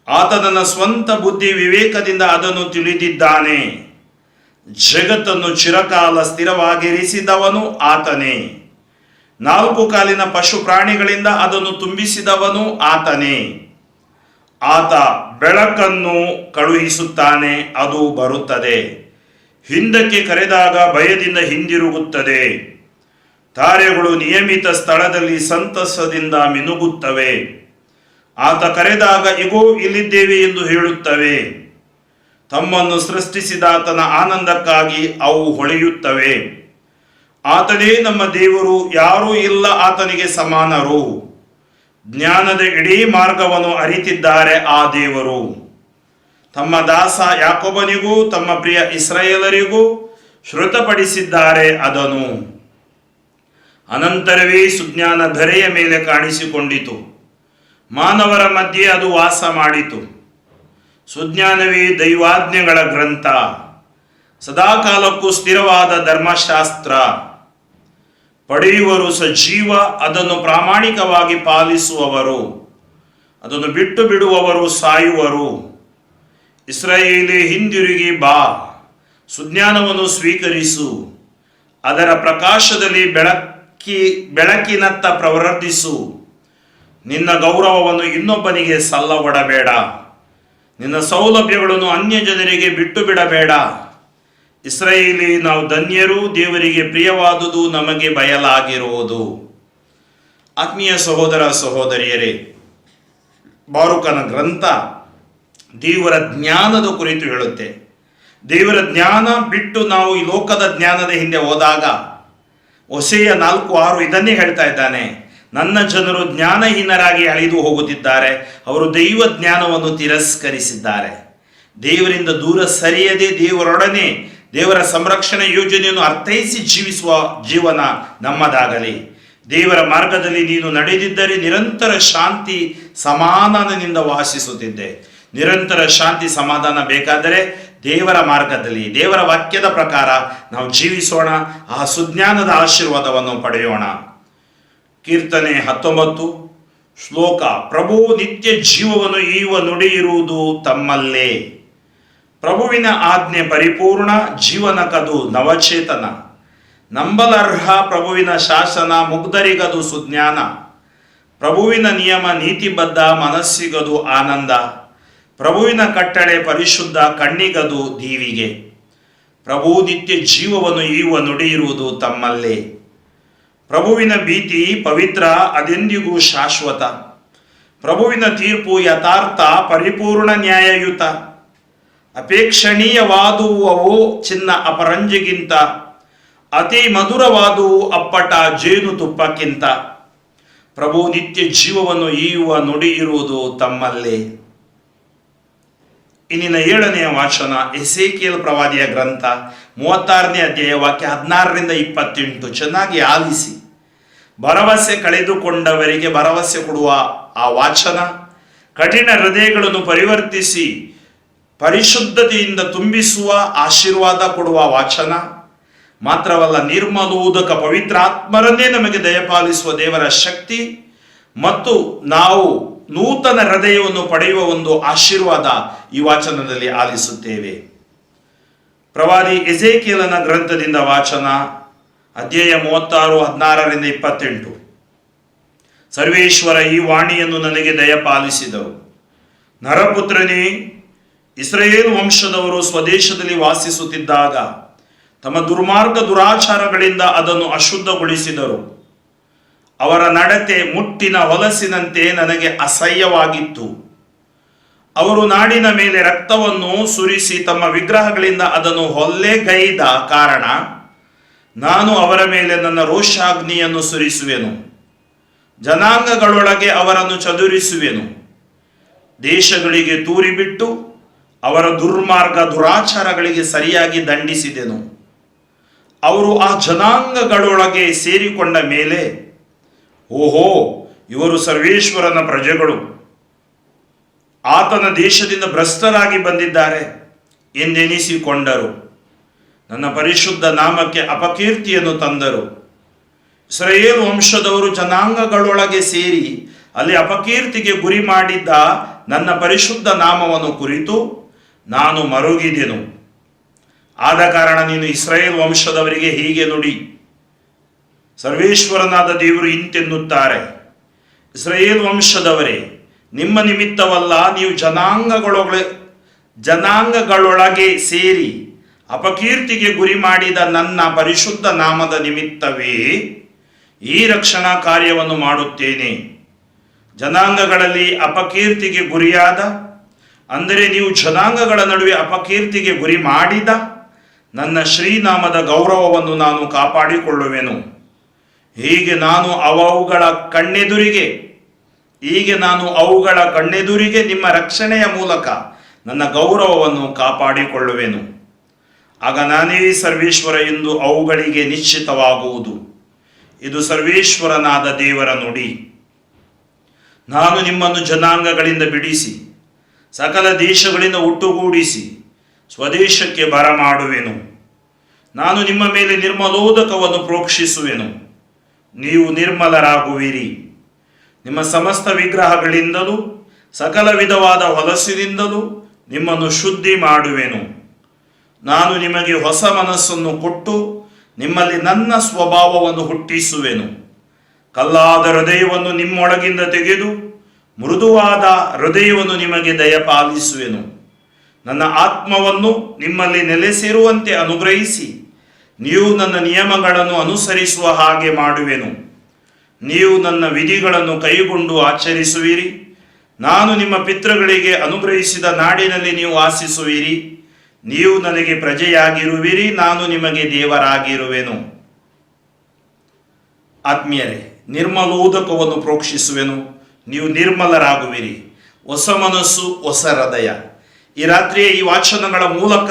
ಆತ ತನ್ನ ಸ್ವಂತ ಬುದ್ಧಿ ವಿವೇಕದಿಂದ ಅದನ್ನು ತಿಳಿದಿದ್ದಾನೆ. ಜಗತ್ತನ್ನು ಚಿರಕಾಲ ಸ್ಥಿರವಾಗಿರಿಸಿದವನು ಆತನೇ. 4 ಕಾಲಿನ ಪಶು ಪ್ರಾಣಿಗಳಿಂದ ಅದನ್ನು ತುಂಬಿಸಿದವನು ಆತನೇ. ಆತ ಬೆಳಕನ್ನು ಕಳುಹಿಸುತ್ತಾನೆ, ಅದು ಬರುತ್ತದೆ. ಹಿಂದಕ್ಕೆ ಕರೆದಾಗ ಭಯದಿಂದ ಹಿಂದಿರುಗುತ್ತದೆ. ತಾರೆಗಳು ನಿಯಮಿತ ಸ್ಥಳದಲ್ಲಿ ಸಂತಸದಿಂದ ಮಿನುಗುತ್ತವೆ. ಆತ ಕರೆದಾಗ ಇಗೋ ಇಲ್ಲಿದ್ದೇವೆ ಎಂದು ಹೇಳುತ್ತವೆ. ತಮ್ಮನ್ನು ಸೃಷ್ಟಿಸಿದಾತನ ಆನಂದಕ್ಕಾಗಿ ಅವು ಹೊಳೆಯುತ್ತವೆ. ಆತನೇ ನಮ್ಮ ದೇವರು, ಯಾರೂ ಇಲ್ಲ ಆತನಿಗೆ ಸಮಾನರು. ಜ್ಞಾನದ ಇಡೀ ಮಾರ್ಗವನ್ನು ಅರಿತಿದ್ದಾರೆ ಆ ದೇವರು. ತಮ್ಮ ದಾಸ ಯಾಕೋಬನಿಗೂ ತಮ್ಮ ಪ್ರಿಯ ಇಸ್ರಾಯೇಲರಿಗೂ ಶ್ರುತಪಡಿಸಿದ್ದಾರೆ ಅದನ್ನು. ಅನಂತರವೇ ಸುಜ್ಞಾನ ಧರೆಯ ಮೇಲೆ ಕಾಣಿಸಿಕೊಂಡಿತು, ಮಾನವರ ಮಧ್ಯೆ ಅದು ವಾಸ ಮಾಡಿತು. ಸುಜ್ಞಾನವೇ ದೈವಾಜ್ಞೆಗಳ ಗ್ರಂಥ, ಸದಾಕಾಲಕ್ಕೂ ಸ್ಥಿರವಾದ ಧರ್ಮಶಾಸ್ತ್ರ. ಪಡೆಯುವರು ಸಜೀವ, ಅದನ್ನು ಪ್ರಾಮಾಣಿಕವಾಗಿ ಪಾಲಿಸುವವರು. ಅದನ್ನು ಬಿಟ್ಟು ಬಿಡುವವರು ಸಾಯುವರು. ಇಸ್ರಾಯೇಲೇ, ಹಿಂದಿರುಗಿ ಬಾ, ಸುಜ್ಞಾನವನ್ನು ಸ್ವೀಕರಿಸು, ಅದರ ಪ್ರಕಾಶದಲ್ಲಿ ಬೆಳಕಿನತ್ತ ಪ್ರವರ್ತಿಸು. ನಿನ್ನ ಗೌರವವನ್ನು ಇನ್ನೊಬ್ಬನಿಗೆ ಸಲ್ಲಗೊಡಬೇಡ, ನಿನ್ನ ಸೌಲಭ್ಯಗಳನ್ನು ಅನ್ಯ ಜನರಿಗೆ ಬಿಟ್ಟು ಬಿಡಬೇಡ. ಇಸ್ರಾಯೇಲಿ, ನಾವು ಧನ್ಯರು, ದೇವರಿಗೆ ಪ್ರಿಯವಾದುದು ನಮಗೆ ಬಯಲಾಗಿರುವುದು. ಆತ್ಮೀಯ ಸಹೋದರ ಸಹೋದರಿಯರೇ, ಬಾರೂಕನ ಗ್ರಂಥ ದೇವರ ಜ್ಞಾನದ ಕುರಿತು ಹೇಳುತ್ತೆ. ದೇವರ ಜ್ಞಾನ ಬಿಟ್ಟು ನಾವು ಈ ಲೋಕದ ಜ್ಞಾನದ ಹಿಂದೆ ಹೋದಾಗ ಹೊಸೆಯ 4:6 ಇದನ್ನೇ ಹೇಳ್ತಾ ಇದ್ದಾನೆ. ನನ್ನ ಜನರು ಜ್ಞಾನಹೀನರಾಗಿ ಅಳಿದು ಹೋಗುತ್ತಿದ್ದಾರೆ, ಅವರು ದೈವ ಜ್ಞಾನವನ್ನು ತಿರಸ್ಕರಿಸಿದ್ದಾರೆ. ದೇವರಿಂದ ದೂರ ಸರಿಯದೆ ದೇವರೊಡನೆ ದೇವರ ಸಂರಕ್ಷಣೆ ಯೋಜನೆಯನ್ನು ಅರ್ಥೈಸಿ ಜೀವಿಸುವ ಜೀವನ ನಮ್ಮದಾಗಲಿ. ದೇವರ ಮಾರ್ಗದಲ್ಲಿ ನೀನು ನಡೆದಿದ್ದರೆ ನಿರಂತರ ಶಾಂತಿ ಸಮಾಧಾನದಿಂದ ವಾಸಿಸುತ್ತಿದ್ದೆ. ನಿರಂತರ ಶಾಂತಿ ಸಮಾಧಾನ ಬೇಕಾದರೆ ದೇವರ ಮಾರ್ಗದಲ್ಲಿ ದೇವರ ವಾಕ್ಯದ ಪ್ರಕಾರ ನಾವು ಜೀವಿಸೋಣ, ಆ ಸುಜ್ಞಾನದ ಆಶೀರ್ವಾದವನ್ನು ಪಡೆಯೋಣ. ಕೀರ್ತನೆ 19 ಶ್ಲೋಕ: ಪ್ರಭು ನಿತ್ಯ ಜೀವವನ್ನು ಈವ ನುಡಿಯಿರುವುದು ತಮ್ಮಲ್ಲೇ. ಪ್ರಭುವಿನ ಆಜ್ಞೆ ಪರಿಪೂರ್ಣ, ಜೀವನಕದು ನವಚೇತನ. ನಂಬಲರ್ಹ ಪ್ರಭುವಿನ ಶಾಸನ, ಮುಗ್ಧರಿಗದು ಸುಜ್ಞಾನ. ಪ್ರಭುವಿನ ನಿಯಮ ನೀತಿಬದ್ಧ, ಮನಸ್ಸಿಗದು ಆನಂದ. ಪ್ರಭುವಿನ ಕಟ್ಟಳೆ ಪರಿಶುದ್ಧ, ಕಣ್ಣಿಗದು ದೀವಿಗೆ. ಪ್ರಭು ನಿತ್ಯ ಜೀವವನ್ನು ಈವ ನುಡಿಯಿರುವುದು ತಮ್ಮಲ್ಲೇ. ಪ್ರಭುವಿನ ಭೀತಿ ಪವಿತ್ರ, ಅದೆಂದಿಗೂ ಶಾಶ್ವತ. ಪ್ರಭುವಿನ ತೀರ್ಪು ಯಥಾರ್ಥ, ಪರಿಪೂರ್ಣ ನ್ಯಾಯಯುತ. ಅಪೇಕ್ಷಣೀಯವಾದುವು ಅವು ಚಿನ್ನ ಅಪರಂಜಿಗಿಂತ, ಅತಿ ಮಧುರವಾದುವು ಅಪ್ಪಟ ಜೇನುತುಪ್ಪಕ್ಕಿಂತ. ಪ್ರಭು ನಿತ್ಯ ಜೀವವನ್ನು ಈಯುವ ನುಡಿಯಿರುವುದು ತಮ್ಮಲ್ಲೇ. ಇನ್ನಿನ 7ನೆಯ ವಾಚನ ಎಸೇಕಿಯೇಲ್ ಪ್ರವಾದಿಯ ಗ್ರಂಥ 36ನೇ ಅಧ್ಯಾಯ ವಾಕ್ಯ 16ರಿಂದ 28. ಚೆನ್ನಾಗಿ ಆಲಿಸಿ. ಭರವಸೆ ಕಳೆದುಕೊಂಡವರಿಗೆ ಭರವಸೆ ಕೊಡುವ ಆ ವಾಚನ, ಕಠಿಣ ಹೃದಯಗಳನ್ನು ಪರಿವರ್ತಿಸಿ ಪರಿಶುದ್ಧತೆಯಿಂದ ತುಂಬಿಸುವ ಆಶೀರ್ವಾದ ಕೊಡುವ ವಾಚನ ಮಾತ್ರವಲ್ಲ, ನಿರ್ಮಲೋದಕ ಪವಿತ್ರಾತ್ಮರನ್ನೇ ನಮಗೆ ದಯಪಾಲಿಸುವ ದೇವರ ಶಕ್ತಿ ಮತ್ತು ನಾವು ನೂತನ ಹೃದಯವನ್ನು ಪಡೆಯುವ ಒಂದು ಆಶೀರ್ವಾದ ಈ ವಾಚನದಲ್ಲಿ ಆಲಿಸುತ್ತೇವೆ. ಪ್ರವಾದಿ ಎಸೇಕಿಯೇಲನ ಗ್ರಂಥದಿಂದ ವಾಚನ, ಅಧ್ಯಾಯ 36 16ರಿಂದ 28. ಸರ್ವೇಶ್ವರ ಈ ವಾಣಿಯನ್ನು ನನಗೆ ದಯಪಾಲಿಸಿದರು. ನರಪುತ್ರನೇ, ಇಸ್ರಾಯೇಲ್ ವಂಶದವರು ಸ್ವದೇಶದಲ್ಲಿ ವಾಸಿಸುತ್ತಿದ್ದಾಗ ತಮ್ಮ ದುರ್ಮಾರ್ಗ ದುರಾಚಾರಗಳಿಂದ ಅದನ್ನು ಅಶುದ್ಧಗೊಳಿಸಿದರು. ಅವರ ನಡತೆ ಮುಟ್ಟಿನ ಹೊಲಸಿನಂತೆ ನನಗೆ ಅಸಹ್ಯವಾಗಿತ್ತು. ಅವರು ನಾಡಿನ ಮೇಲೆ ರಕ್ತವನ್ನು ಸುರಿಸಿ ತಮ್ಮ ವಿಗ್ರಹಗಳಿಂದ ಅದನ್ನು ಹೊಲ್ಲೆಗೈದ ಕಾರಣ ನಾನು ಅವರ ಮೇಲೆ ನನ್ನ ರೋಷಾಗ್ನಿಯನ್ನು ಸುರಿಸುವೆನು. ಜನಾಂಗಗಳೊಳಗೆ ಅವರನ್ನು ಚದುರಿಸುವೆನು. ದೇಶಗಳಿಗೆ ತೂರಿಬಿಟ್ಟು ಅವರ ದುರ್ಮಾರ್ಗ ದುರಾಚಾರಗಳಿಗೆ ಸರಿಯಾಗಿ ದಂಡಿಸಿದೆನು. ಅವರು ಆ ಜನಾಂಗಗಳೊಳಗೆ ಸೇರಿಕೊಂಡ ಮೇಲೆ, ಓಹೋ, ಇವರು ಸರ್ವೇಶ್ವರನ ಪ್ರಜೆಗಳು, ಆತನ ದೇಶದಿಂದ ಭ್ರಷ್ಟರಾಗಿ ಬಂದಿದ್ದಾರೆ ಎಂದೆನಿಸಿಕೊಂಡರು. ನನ್ನ ಪರಿಶುದ್ಧ ನಾಮಕ್ಕೆ ಅಪಕೀರ್ತಿಯನ್ನು ತಂದರು. ಇಸ್ರಾಯೇಲ್ ವಂಶದವರು ಜನಾಂಗಗಳೊಳಗೆ ಸೇರಿ ಅಲ್ಲಿ ಅಪಕೀರ್ತಿಗೆ ಗುರಿ ಮಾಡಿದ್ದ ನನ್ನ ಪರಿಶುದ್ಧ ನಾಮವನ್ನು ಕುರಿತು ನಾನು ಮರುಗಿದೆನು. ಆದ ಕಾರಣ ನೀನು ಇಸ್ರಾಯೇಲ್ ವಂಶದವರಿಗೆ ಹೀಗೆ ನುಡಿ, ಸರ್ವೇಶ್ವರನಾದ ದೇವರು ಇಂತೆನ್ನುತ್ತಾರೆ, ಇಸ್ರಾಯೇಲ್ ವಂಶದವರೇ, ನಿಮ್ಮ ನಿಮಿತ್ತವಲ್ಲ, ನೀವು ಜನಾಂಗಗಳೊಳಗೆ ಸೇರಿ ಅಪಕೀರ್ತಿಗೆ ಗುರಿ ಮಾಡಿದ ನನ್ನ ಪರಿಶುದ್ಧ ನಾಮದ ನಿಮಿತ್ತವೇ ಈ ರಕ್ಷಣಾ ಕಾರ್ಯವನ್ನು ಮಾಡುತ್ತೇನೆ. ಜನಾಂಗಗಳಲ್ಲಿ ಅಪಕೀರ್ತಿಗೆ ಗುರಿಯಾದ, ಅಂದರೆ ನೀವು ಜನಾಂಗಗಳ ನಡುವೆ ಅಪಕೀರ್ತಿಗೆ ಗುರಿ ಮಾಡಿದ ನನ್ನ ಶ್ರೀನಾಮದ ಗೌರವವನ್ನು ನಾನು ಕಾಪಾಡಿಕೊಳ್ಳುವೆನು. ಹೀಗೆ ನಾನು ಅವುಗಳ ಕಣ್ಣೆದುರಿಗೆ ನಿಮ್ಮ ರಕ್ಷಣೆಯ ಮೂಲಕ ನನ್ನ ಗೌರವವನ್ನು ಕಾಪಾಡಿಕೊಳ್ಳುವೆನು. ಆಗ ನಾನೇ ಸರ್ವೇಶ್ವರ ಎಂದು ಅವುಗಳಿಗೆ ನಿಶ್ಚಿತವಾಗುವುದು. ಇದು ಸರ್ವೇಶ್ವರನಾದ ದೇವರ ನುಡಿ. ನಾನು ನಿಮ್ಮನ್ನು ಜನಾಂಗಗಳಿಂದ ಬಿಡಿಸಿ ಸಕಲ ದೇಶಗಳಿಂದ ಒಟ್ಟುಗೂಡಿಸಿ ಸ್ವದೇಶಕ್ಕೆ ಬರಮಾಡುವೆನು. ನಾನು ನಿಮ್ಮ ಮೇಲೆ ನಿರ್ಮಲೋದಕವನ್ನು ಪ್ರೋಕ್ಷಿಸುವೆನು, ನೀವು ನಿರ್ಮಲರಾಗುವಿರಿ. ನಿಮ್ಮ ಸಮಸ್ತ ವಿಗ್ರಹಗಳಿಂದಲೂ ಸಕಲ ವಿಧವಾದ ಹೊಲಸಿನಿಂದಲೂ ನಿಮ್ಮನ್ನು ಶುದ್ಧಿ ಮಾಡುವೆನು. ನಾನು ನಿಮಗೆ ಹೊಸ ಮನಸ್ಸನ್ನು ಕೊಟ್ಟು ನಿಮ್ಮಲ್ಲಿ ನನ್ನ ಸ್ವಭಾವವನ್ನು ಹುಟ್ಟಿಸುವೆನು. ಕಲ್ಲಾದ ಹೃದಯವನ್ನು ನಿಮ್ಮೊಳಗಿಂದ ತೆಗೆದು ಮೃದುವಾದ ಹೃದಯವನ್ನು ನಿಮಗೆ ದಯಪಾಲಿಸುವೆನು. ನನ್ನ ಆತ್ಮವನ್ನು ನಿಮ್ಮಲ್ಲಿ ನೆಲೆಸಿರುವಂತೆ ಅನುಗ್ರಹಿಸಿ ನೀವು ನನ್ನ ನಿಯಮಗಳನ್ನು ಅನುಸರಿಸುವ ಹಾಗೆ ಮಾಡುವೆನು. ನೀವು ನನ್ನ ವಿಧಿಗಳನ್ನು ಕೈಗೊಂಡು ಆಚರಿಸುವಿರಿ. ನಾನು ನಿಮ್ಮ ಪಿತೃಗಳಿಗೆ ಅನುಗ್ರಹಿಸಿದ ನಾಡಿನಲ್ಲಿ ನೀವು ವಾಸಿಸುವಿರಿ. ನೀವು ನನಗೆ ಪ್ರಜೆಯಾಗಿರುವಿರಿ, ನಾನು ನಿಮಗೆ ದೇವರಾಗಿರುವೆನು. ಆತ್ಮೀಯರೇ, ನಿರ್ಮಲೋದಕವನ್ನು ಪ್ರೋಕ್ಷಿಸುವೆನು, ನೀವು ನಿರ್ಮಲರಾಗುವಿರಿ. ಹೊಸ ಮನಸ್ಸು, ಹೊಸ ಹೃದಯ. ಈ ರಾತ್ರಿಯ ಈ ವಾಚನಗಳ ಮೂಲಕ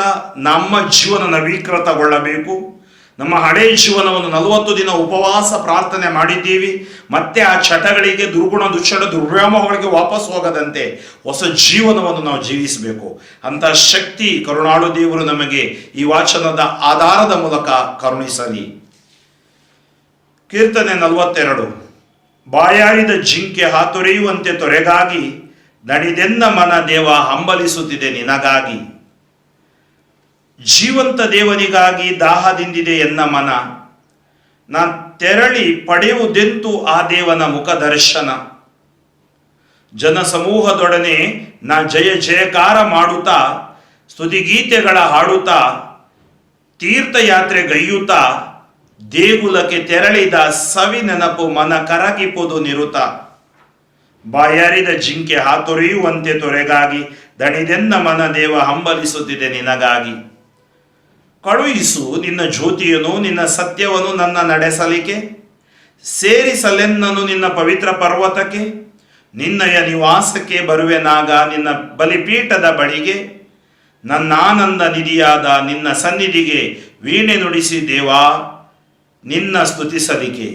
ನಮ್ಮ ಜೀವನ ನವೀಕೃತಗೊಳ್ಳಬೇಕು. ನಮ್ಮ ಹಳೆ ಜೀವನವನ್ನು 40 ದಿನ ಉಪವಾಸ ಪ್ರಾರ್ಥನೆ ಮಾಡಿದ್ದೀವಿ. ಮತ್ತೆ ಆ ಚಟಗಳಿಗೆ, ದುರ್ಗುಣ, ದುಶ್ಚಟ, ದುರ್ವ್ಯಾಮೋಹಗಳಿಗೆ ವಾಪಸ್ ಹೋಗದಂತೆ ಹೊಸ ಜೀವನವನ್ನು ನಾವು ಜೀವಿಸಬೇಕು. ಅಂತ ಶಕ್ತಿ ಕರುಣಾಳು ದೇವರು ನಮಗೆ ಈ ವಾಚನದ ಆಧಾರದ ಮೂಲಕ ಕರುಣಿಸಲಿ. ಕೀರ್ತನೆ 42. ಬಾಯಾರಿದ ಜಿಂಕೆ ಹಾತೊರೆಯುವಂತೆ ತೊರೆಗಾಗಿ ದಣಿದೆನ್ನ ಮನ ದೇವ ಹಂಬಲಿಸುತ್ತಿದೆ ನಿನಗಾಗಿ. ಜೀವಂತ ದೇವನಿಗಾಗಿ ದಾಹದಿಂದಿದೆ ಎನ್ನ ಮನ, ನಾ ತೆರಳಿ ಪಡೆಯುವುದೆಂತು ಆ ದೇವನ ಮುಖ ದರ್ಶನ. ಜನಸಮೂಹದೊಡನೆ ನಾ ಜಯ ಜಯಕಾರ ಮಾಡುತ್ತಾ, ಸ್ತುತಿಗೀತೆಗಳ ಹಾಡುತ್ತಾ, ತೀರ್ಥಯಾತ್ರೆ ಗೈಯುತ್ತಾ, ದೇಗುಲಕ್ಕೆ ತೆರಳಿದ ಸವಿ ನೆನಪು ಮನ ಕರಗಿಪುದು ನಿರುತ. ಬಾಯಾರಿದ ಜಿಂಕೆ ಹಾತೊರೆಯುವಂತೆ ತೊರೆಗಾಗಿ ದಣಿದೆನ್ನ ಮನ ದೇವ ಹಂಬಲಿಸುತ್ತಿದೆ ನಿನಗಾಗಿ. ಕಳುಹಿಸು ನಿನ್ನ ಜ್ಯೋತಿಯನ್ನು, ನಿನ್ನ ಸತ್ಯವನ್ನು ನನ್ನ ನಡೆಸಲಿಕ್ಕೆ. ಸೇರಿಸಲೆನ್ನನು ನಿನ್ನ ಪವಿತ್ರ ಪರ್ವತಕ್ಕೆ. ನಿನ್ನಯ ನಿವಾಸಕ್ಕೆ ಬರುವೆನಾಗ ನಿನ್ನ ಬಲಿಪೀಠದ ಬಳಿಗೆ. ನನ್ನ ಆನಂದ ನಿಧಿಯಾದ ನಿನ್ನ ಸನ್ನಿಧಿಗೆ ವೀಣೆ ನುಡಿಸಿ ದೇವಾ ನಿನ್ನ ಸ್ತುತಿಸಲಿಕ್ಕೆ.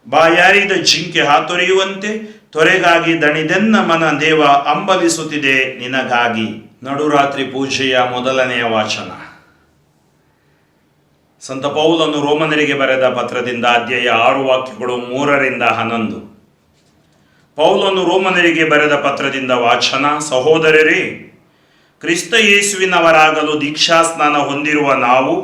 ಬಾಯಾರಿದ ಜಿಂಕೆ ಹಾತೊರೆಯುವಂತೆ ತೊರೆಗಾಗಿ ದಣಿದೆನ್ನ ಮನ ದೇವ ಹಂಬಲಿಸುತ್ತಿದೆ ನಿನಗಾಗಿ. ನಡುರಾತ್ರಿ ಪೂಜೆಯ ಮೊದಲನೆಯ ವಾಚನ. ಸಂತ ಪೌಲನು ರೋಮನರಿಗೆ ಬರೆದ ಪತ್ರದಿಂದ ಅಧ್ಯಾಯ 6 ವಾಕ್ಯಗಳು 3ರಿಂದ 11. ಪೌಲನು ರೋಮನರಿಗೆ ಬರೆದ ಪತ್ರದಿಂದ ವಾಚನ. ಸಹೋದರರೇ, ಕ್ರಿಸ್ತ ಯೇಸುವಿನವರಾಗಲು ದೀಕ್ಷಾಸ್ನಾನ ಹೊಂದಿರುವ ನಾವು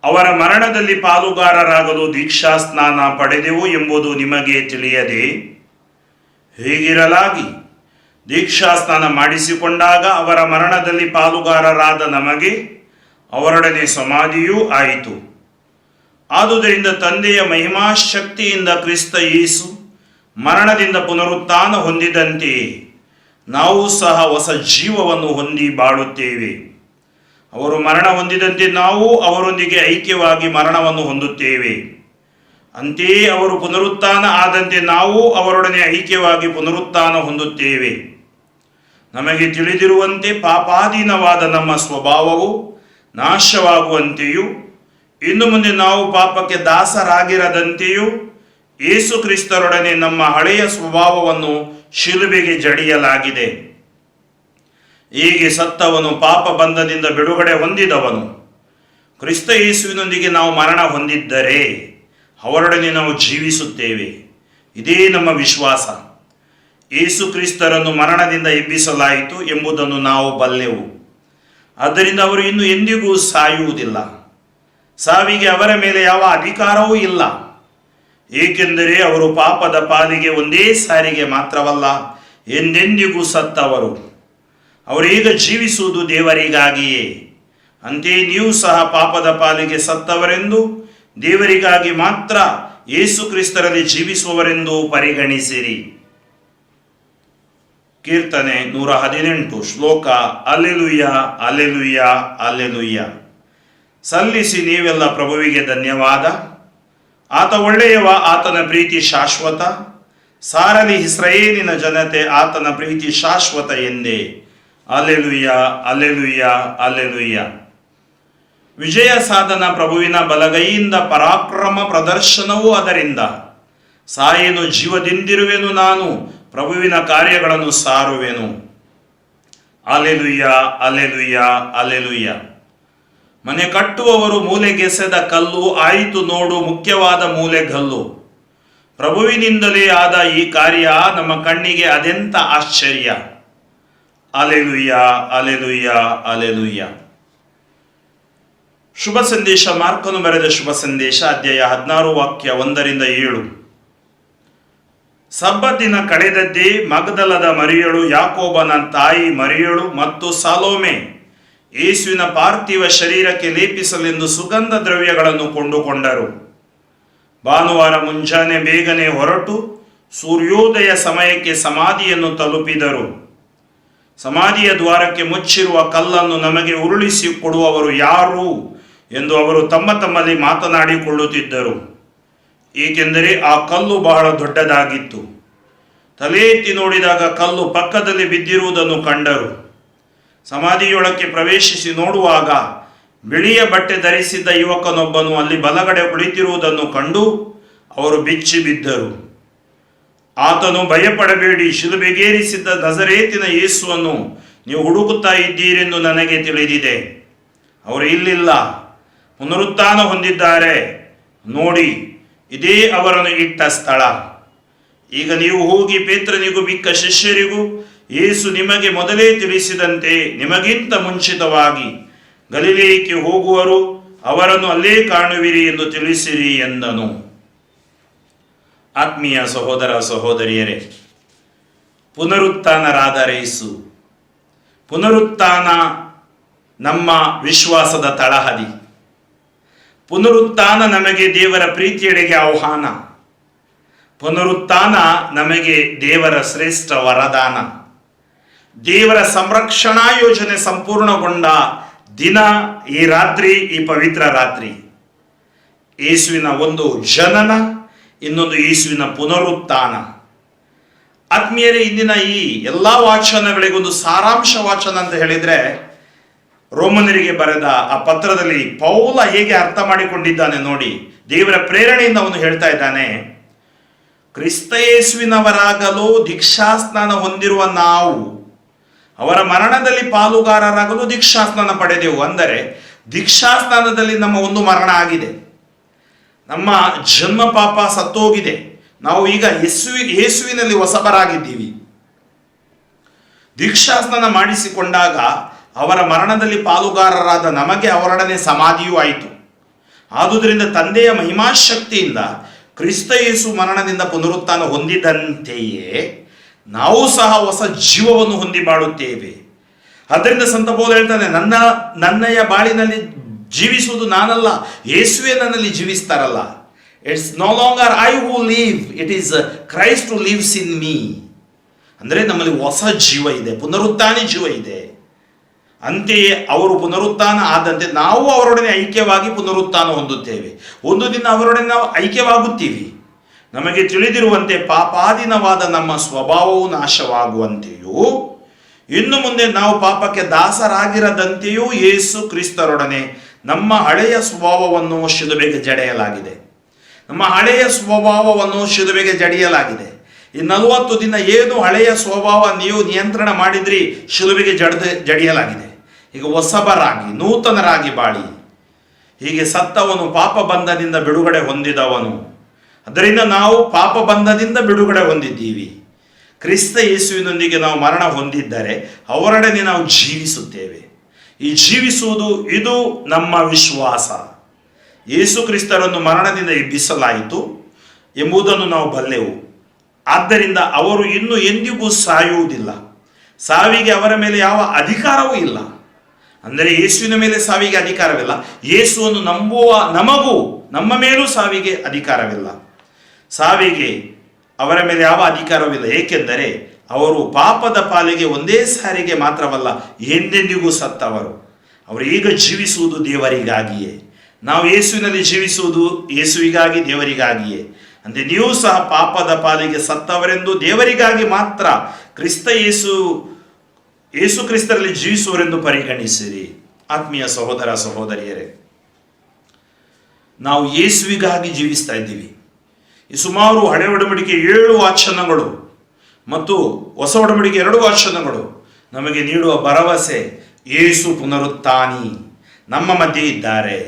ಅವರ ಮರಣದಲ್ಲಿ ಪಾಲುಗಾರರಾಗಲು ದೀಕ್ಷಾಸ್ನಾನ ಪಡೆದೆವು ಎಂಬುದು ನಿಮಗೆ ತಿಳಿಯದೆ. ಹೀಗಿರಲಾಗಿ ದೀಕ್ಷಾಸ್ನಾನ ಮಾಡಿಸಿಕೊಂಡಾಗ ಅವರ ಮರಣದಲ್ಲಿ ಪಾಲುಗಾರರಾದ ನಮಗೆ ಅವರೊಡನೆ ಸಮಾಧಿಯೂ ಆಯಿತು. ಆದುದರಿಂದ ತಂದೆಯ ಮಹಿಮಾಶಕ್ತಿಯಿಂದ ಕ್ರಿಸ್ತ ಯೇಸು ಮರಣದಿಂದ ಪುನರುತ್ಥಾನ ಹೊಂದಿದಂತೆಯೇ ನಾವು ಸಹ ಹೊಸ ಜೀವವನ್ನು ಹೊಂದಿ ಬಾಳುತ್ತೇವೆ. ಅವರು ಮರಣ ಹೊಂದಿದಂತೆ ನಾವು ಅವರೊಂದಿಗೆ ಐಕ್ಯವಾಗಿ ಮರಣವನ್ನು ಹೊಂದುತ್ತೇವೆ. ಅಂತೆಯೇ ಅವರು ಪುನರುತ್ಥಾನ ಆದಂತೆ ನಾವು ಅವರೊಡನೆ ಐಕ್ಯವಾಗಿ ಪುನರುತ್ಥಾನ ಹೊಂದುತ್ತೇವೆ. ನಮಗೆ ತಿಳಿದಿರುವಂತೆ ಪಾಪಾಧೀನವಾದ ನಮ್ಮ ಸ್ವಭಾವವು ನಾಶವಾಗುವಂತೆಯೂ ಇನ್ನು ಮುಂದೆ ನಾವು ಪಾಪಕ್ಕೆ ದಾಸರಾಗಿರದಂತೆಯೂ ಯೇಸು ಕ್ರಿಸ್ತರೊಡನೆ ನಮ್ಮ ಹಳೆಯ ಸ್ವಭಾವವನ್ನು ಶಿಲುಬೆಗೆ ಜಡಿಯಲಾಗಿದೆ. ಹೀಗೆ ಸತ್ತವನು ಪಾಪ ಬಂಧದಿಂದ ಬಿಡುಗಡೆ ಹೊಂದಿದವನು. ಕ್ರಿಸ್ತ ಯೇಸುವಿನೊಂದಿಗೆ ನಾವು ಮರಣ ಹೊಂದಿದ್ದರೆ ಅವರೊಡನೆ ನಾವು ಜೀವಿಸುತ್ತೇವೆ. ಇದೇ ನಮ್ಮ ವಿಶ್ವಾಸ. ಯೇಸು ಕ್ರಿಸ್ತರನ್ನು ಮರಣದಿಂದ ಎಬ್ಬಿಸಲಾಯಿತು ಎಂಬುದನ್ನು ನಾವು ಬಲ್ಲೆವು. ಆದ್ದರಿಂದ ಅವರು ಇನ್ನು ಎಂದಿಗೂ ಸಾಯುವುದಿಲ್ಲ. ಸಾವಿಗೆ ಅವರ ಮೇಲೆ ಯಾವ ಅಧಿಕಾರವೂ ಇಲ್ಲ. ಏಕೆಂದರೆ ಅವರು ಪಾಪದ ಪಾಲಿಗೆ ಒಂದೇ ಸಾರಿಗೆ ಮಾತ್ರವಲ್ಲ, ಎಂದೆಂದಿಗೂ ಸತ್ತವರು. ಅವರೀಗ ಜೀವಿಸುವುದು ದೇವರಿಗಾಗಿಯೇ. ಅಂತೆಯೇ ನೀವು ಸಹ ಪಾಪದ ಪಾಲಿಗೆ ಸತ್ತವರೆಂದು, ದೇವರಿಗಾಗಿ ಮಾತ್ರ ಯೇಸು ಕ್ರಿಸ್ತರಲ್ಲಿ ಜೀವಿಸುವವರೆಂದು ಪರಿಗಣಿಸಿರಿ. ಕೀರ್ತನೆ 118 ಶ್ಲೋಕ. Alleluia alleluia alleluia. ಸಲ್ಲಿಸಿ ನೀವೆಲ್ಲ ಪ್ರಭುವಿಗೆ ಧನ್ಯವಾದ. ಆತ ಒಳ್ಳೆಯವ, ಆತನ ಪ್ರೀತಿ ಶಾಶ್ವತ. ಸಾರಲಿ ಇಸ್ರಾಯೇಲಿನ ಜನತೆ, ಆತನ ಪ್ರೀತಿ ಶಾಶ್ವತ ಎಂದೇ. Alleluia alleluia alleluia. ವಿಜಯ ಸಾಧನ ಪ್ರಭುವಿನ ಬಲಗೈಯಿಂದ, ಪರಾಕ್ರಮ ಪ್ರದರ್ಶನವೂ ಅದರಿಂದ. ಸಾಯೇನು ಜೀವದಿಂದಿರುವೆನು ನಾನು, ಪ್ರಭುವಿನ ಕಾರ್ಯಗಳನ್ನು ಸಾರುವೆನು. Alleluia alleluia alleluia. ಮನೆ ಕಟ್ಟುವವರು ಮೂಲೆಗೆಸೆದ ಕಲ್ಲು ಆಯಿತು ನೋಡು ಮುಖ್ಯವಾದ ಮೂಲೆಗಲ್ಲು. ಪ್ರಭುವಿನಿಂದಲೇ ಆದ ಈ ಕಾರ್ಯ ನಮ್ಮ ಕಣ್ಣಿಗೆ ಅದೆಂಥ ಆಶ್ಚರ್ಯ. Alleluia, alleluia, alleluia. ಶುಭ ಸಂದೇಶ, ಮಾರ್ಕನು ಬರೆದ ಶುಭ ಸಂದೇಶ, ಅಧ್ಯಾಯ 16, ವಾಕ್ಯ 1-7. ಸಬ್ಬತ್ ದಿನ ಕಳೆದದ್ದೇ ಮಗ್ದಲದ ಮರಿಯಳು, ಯಾಕೋಬನ ತಾಯಿ ಮರಿಯಳು ಮತ್ತು ಸಾಲೋಮೆ ಯೇಸುವಿನ ಪಾರ್ಥಿವ ಶರೀರಕ್ಕೆ ಲೇಪಿಸಲೆಂದು ಸುಗಂಧ ದ್ರವ್ಯಗಳನ್ನು ಕೊಂಡುಕೊಂಡರು. ಭಾನುವಾರ ಮುಂಜಾನೆ ಬೇಗನೆ ಹೊರಟು ಸೂರ್ಯೋದಯ ಸಮಯಕ್ಕೆ ಸಮಾಧಿಯನ್ನು ತಲುಪಿದರು. ಸಮಾಧಿಯ ದ್ವಾರಕ್ಕೆ ಮುಚ್ಚಿರುವ ಕಲ್ಲನ್ನು ನಮಗೆ ಉರುಳಿಸಿ ಕೊಡುವವರು ಯಾರು ಎಂದು ಅವರು ತಮ್ಮಲ್ಲಿ ಮಾತನಾಡಿಕೊಳ್ಳುತ್ತಿದ್ದರು. ಏಕೆಂದರೆ ಆ ಕಲ್ಲು ಬಹಳ ದೊಡ್ಡದಾಗಿತ್ತು. ತಲೆ ಎತ್ತಿ ನೋಡಿದಾಗ ಕಲ್ಲು ಪಕ್ಕದಲ್ಲಿ ಬಿದ್ದಿರುವುದನ್ನು ಕಂಡರು. ಸಮಾಧಿಯೊಳಕ್ಕೆ ಪ್ರವೇಶಿಸಿ ನೋಡುವಾಗ ಬಿಳಿಯ ಬಟ್ಟೆ ಧರಿಸಿದ್ದ ಯುವಕನೊಬ್ಬನು ಅಲ್ಲಿ ಬಲಗಡೆ ಕುಳಿತಿರುವುದನ್ನು ಕಂಡು ಅವರು ಬೆಚ್ಚಿ ಬಿದ್ದರು. ಆತನು, ಭಯಪಡಬೇಡಿ, ಶಿಲುಬೆಗೇರಿಸಿದ್ದ ನಜರೇತಿನ ಯೇಸುವನ್ನು ನೀವು ಹುಡುಕುತ್ತಾ ಇದ್ದೀರೆಂದು ನನಗೆ ತಿಳಿದಿದೆ. ಅವರು ಇಲ್ಲಿಲ್ಲ, ಪುನರುತ್ಥಾನ ಹೊಂದಿದ್ದಾರೆ. ನೋಡಿ, ಇದೇ ಅವರನ್ನು ಇಟ್ಟ ಸ್ಥಳ. ಈಗ ನೀವು ಹೋಗಿ ಪೇತ್ರನಿಗೂ ಮಿಕ್ಕ ಶಿಷ್ಯರಿಗೂ ಯೇಸು ನಿಮಗೆ ಮೊದಲೇ ತಿಳಿಸಿದಂತೆ ನಿಮಗಿಂತ ಮುಂಚಿತವಾಗಿ ಗಲಿಲೇಯಕ್ಕೆ ಹೋಗುವರು, ಅವರನ್ನು ಅಲ್ಲೇ ಕಾಣುವಿರಿ ಎಂದು ತಿಳಿಸಿರಿ ಎಂದನು. ಆತ್ಮೀಯ ಸಹೋದರ ಸಹೋದರಿಯರೇ, ಪುನರುತ್ಥಾನರಾದ ಯೇಸು, ಪುನರುತ್ಥಾನ ನಮ್ಮ ವಿಶ್ವಾಸದ ತಳಹದಿ. ಪುನರುತ್ಥಾನ ನಮಗೆ ದೇವರ ಪ್ರೀತಿಯೆಡೆಗೆ ಆಹ್ವಾನ. ಪುನರುತ್ಥಾನ ನಮಗೆ ದೇವರ ಶ್ರೇಷ್ಠ ವರದಾನ. ದೇವರ ಸಂರಕ್ಷಣಾ ಯೋಜನೆ ಸಂಪೂರ್ಣಗೊಂಡ ದಿನ ಈ ರಾತ್ರಿ, ಈ ಪವಿತ್ರ ರಾತ್ರಿ. ಯೇಸುವಿನ ಒಂದು ಜನನ, ಇನ್ನೊಂದು ಯೇಸುವಿನ ಪುನರುತ್ಥಾನ. ಆತ್ಮೀಯರೇ, ಇಂದಿನ ಈ ಎಲ್ಲ ವಾಚನಗಳಿಗೊಂದು ಸಾರಾಂಶ ವಾಚನ ಅಂತ ಹೇಳಿದ್ರೆ, ರೋಮನರಿಗೆ ಬರೆದ ಆ ಪತ್ರದಲ್ಲಿ ಪೌಲ ಹೇಗೆ ಅರ್ಥ ಮಾಡಿಕೊಂಡಿದ್ದಾನೆ ನೋಡಿ. ದೇವರ ಪ್ರೇರಣೆಯಿಂದ ಅವನು ಹೇಳ್ತಾ ಇದ್ದಾನೆ, ಕ್ರಿಸ್ತ ಯೇಸುವಿನವರಾಗಲು ದೀಕ್ಷಾಸ್ನಾನ ಹೊಂದಿರುವ ನಾವು ಅವರ ಮರಣದಲ್ಲಿ ಪಾಲುಗಾರರಾಗಲು ದೀಕ್ಷಾಸ್ನಾನ ಪಡೆದೆವು. ಅಂದರೆ ದೀಕ್ಷಾಸ್ನಾನದಲ್ಲಿ ನಮ್ಮ ಒಂದು ಮರಣ ಆಗಿದೆ, ನಮ್ಮ ಜನ್ಮ ಪಾಪ ಸತ್ತೋಗಿದೆ. ನಾವು ಈಗ ಯೇಸುವಿನಲ್ಲಿ ಹೊಸಬರಾಗಿದ್ದೀವಿ. ದೀಕ್ಷಾಸ್ನಾನ ಮಾಡಿಸಿಕೊಂಡಾಗ ಅವರ ಮರಣದಲ್ಲಿ ಪಾಲುಗಾರರಾದ ನಮಗೆ ಅವರೊಡನೆ ಸಮಾಧಿಯೂ ಆಯಿತು. ಆದುದರಿಂದ ತಂದೆಯ ಮಹಿಮಾಶಕ್ತಿಯಿಂದ ಕ್ರಿಸ್ತ ಯೇಸು ಮರಣದಿಂದ ಪುನರುತ್ಥಾನ ಹೊಂದಿದಂತೆಯೇ ನಾವು ಸಹ ಹೊಸ ಜೀವವನ್ನು ಹೊಂದಿ ಬಾಳುತ್ತೇವೆ. ಅದರಿಂದ ಸಂತ ಪೌಲ ಹೇಳ್ತಾನೆ, ನನ್ನಯ ಬಾಳಿನಲ್ಲಿ ಜೀವಿಸುವುದು ನಾನಲ್ಲ, ಯೇಸುವೇ ನನ್ನಲ್ಲಿ ಜೀವಿಸ್ತಾರಲ್ಲ. It's no longer I who live, it is Christ who lives in me. ಅಂದರೆ ನಮ್ಮಲ್ಲಿ ಹೊಸ ಜೀವ ಇದೆ, ಪುನರುತ್ಥಾನಿ ಜೀವ ಇದೆ. ಅಂತೆಯೇ ಅವರು ಪುನರುತ್ಥಾನ ಆದಂತೆ ನಾವು ಅವರೊಡನೆ ಐಕ್ಯವಾಗಿ ಪುನರುತ್ಥಾನ ಹೊಂದುತ್ತೇವೆ. ಒಂದು ದಿನ ಅವರೊಡನೆ ನಾವು ಐಕ್ಯವಾಗುತ್ತೀವಿ. ನಮಗೆ ತಿಳಿದಿರುವಂತೆ ಪಾಪಾಧೀನವಾದ ನಮ್ಮ ಸ್ವಭಾವವು ನಾಶವಾಗುವಂತೆಯೂ ಇನ್ನು ಮುಂದೆ ನಾವು ಪಾಪಕ್ಕೆ ದಾಸರಾಗಿರದಂತೆಯೂ ಯೇಸು ಕ್ರಿಸ್ತರೊಡನೆ ನಮ್ಮ ಹಳೆಯ ಸ್ವಭಾವವನ್ನು ಶಿಲುಬೆಗೆ ಜಡೆಯಲಾಗಿದೆ. ನಮ್ಮ ಹಳೆಯ ಸ್ವಭಾವವನ್ನು ಶಿಲುಬೆಗೆ ಜಡಿಯಲಾಗಿದೆ. ಈ 40 ದಿನ ಏನು ಹಳೆಯ ಸ್ವಭಾವ ನೀವು ನಿಯಂತ್ರಣ ಮಾಡಿದ್ರಿ, ಶಿಲುಬೆಗೆ ಜಡಿಯಲಾಗಿದೆ. ಈಗ ಹೊಸಬರಾಗಿ ನೂತನರಾಗಿ ಬಾಳಿ. ಹೀಗೆ ಸತ್ತವನು ಪಾಪ ಬಂಧದಿಂದ ಬಿಡುಗಡೆ ಹೊಂದಿದವನು. ಅದರಿಂದ ನಾವು ಪಾಪ ಬಂಧದಿಂದ ಬಿಡುಗಡೆ ಹೊಂದಿದ್ದೀವಿ. ಕ್ರಿಸ್ತ ಯೇಸುವಿನೊಂದಿಗೆ ನಾವು ಮರಣ ಹೊಂದಿದ್ದರೆ ಅವರೊಡನೆ ನಾವು ಜೀವಿಸುತ್ತೇವೆ. ಈ ಜೀವಿಸುವುದು ಇದು ನಮ್ಮ ವಿಶ್ವಾಸ. ಯೇಸು ಕ್ರಿಸ್ತರನ್ನು ಮರಣದಿಂದ ಎಬ್ಬಿಸಲಾಯಿತು ಎಂಬುದನ್ನು ನಾವು ಬಲ್ಲೆವು. ಆದ್ದರಿಂದ ಅವರು ಇನ್ನು ಎಂದಿಗೂ ಸಾಯುವುದಿಲ್ಲ. ಸಾವಿಗೆ ಅವರ ಮೇಲೆ ಯಾವ ಅಧಿಕಾರವೂ ಇಲ್ಲ. ಅಂದರೆ ಯೇಸುವಿನ ಮೇಲೆ ಸಾವಿಗೆ ಅಧಿಕಾರವಿಲ್ಲ. ಯೇಸುವನ್ನು ನಂಬುವ ನಮಗೂ ನಮ್ಮ ಮೇಲೂ ಸಾವಿಗೆ ಅಧಿಕಾರವಿಲ್ಲ. ಸಾವಿಗೆ ಅವರ ಮೇಲೆ ಯಾವ ಅಧಿಕಾರವಿಲ್ಲ. ಏಕೆಂದರೆ ಅವರು ಪಾಪದ ಪಾಲಿಗೆ ಒಂದೇ ಸಾರಿಗೆ ಮಾತ್ರವಲ್ಲ, ಎಂದೆಂದಿಗೂ ಸತ್ತವರು. ಅವರು ಈಗ ಜೀವಿಸುವುದು ದೇವರಿಗಾಗಿಯೇ. ನಾವು ಯೇಸುವಿನಲ್ಲಿ ಜೀವಿಸುವುದು ಯೇಸುವಿಗಾಗಿ, ದೇವರಿಗಾಗಿಯೇ. ಅಂದರೆ ನೀವು ಸಹ ಪಾಪದ ಪಾಲಿಗೆ ಸತ್ತವರೆಂದು ದೇವರಿಗಾಗಿ ಮಾತ್ರ ಯೇಸು ಕ್ರಿಸ್ತರಲ್ಲಿ ಜೀವಿಸುವರೆಂದು ಪರಿಗಣಿಸಿರಿ. ಆತ್ಮೀಯ ಸಹೋದರ ಸಹೋದರಿಯರೇ, ನಾವು ಯೇಸುವಿಗಾಗಿ ಜೀವಿಸ್ತಾ ಇದ್ದೀವಿ. ಈ ಸುಮಾರು ಹಳೆ ಒಡಂಬಡಿಕೆ 7 ವಾಚನಗಳು ಮತ್ತು ಹೊಸ ಒಡಂಬಡಿಕೆ 2 ವಾಚನಗಳು ನಮಗೆ ನೀಡುವ ಭರವಸೆ, ಯೇಸು ಪುನರುತ್ಥಾನಿ ನಮ್ಮ ಮಧ್ಯೆ ಇದ್ದಾರೆ.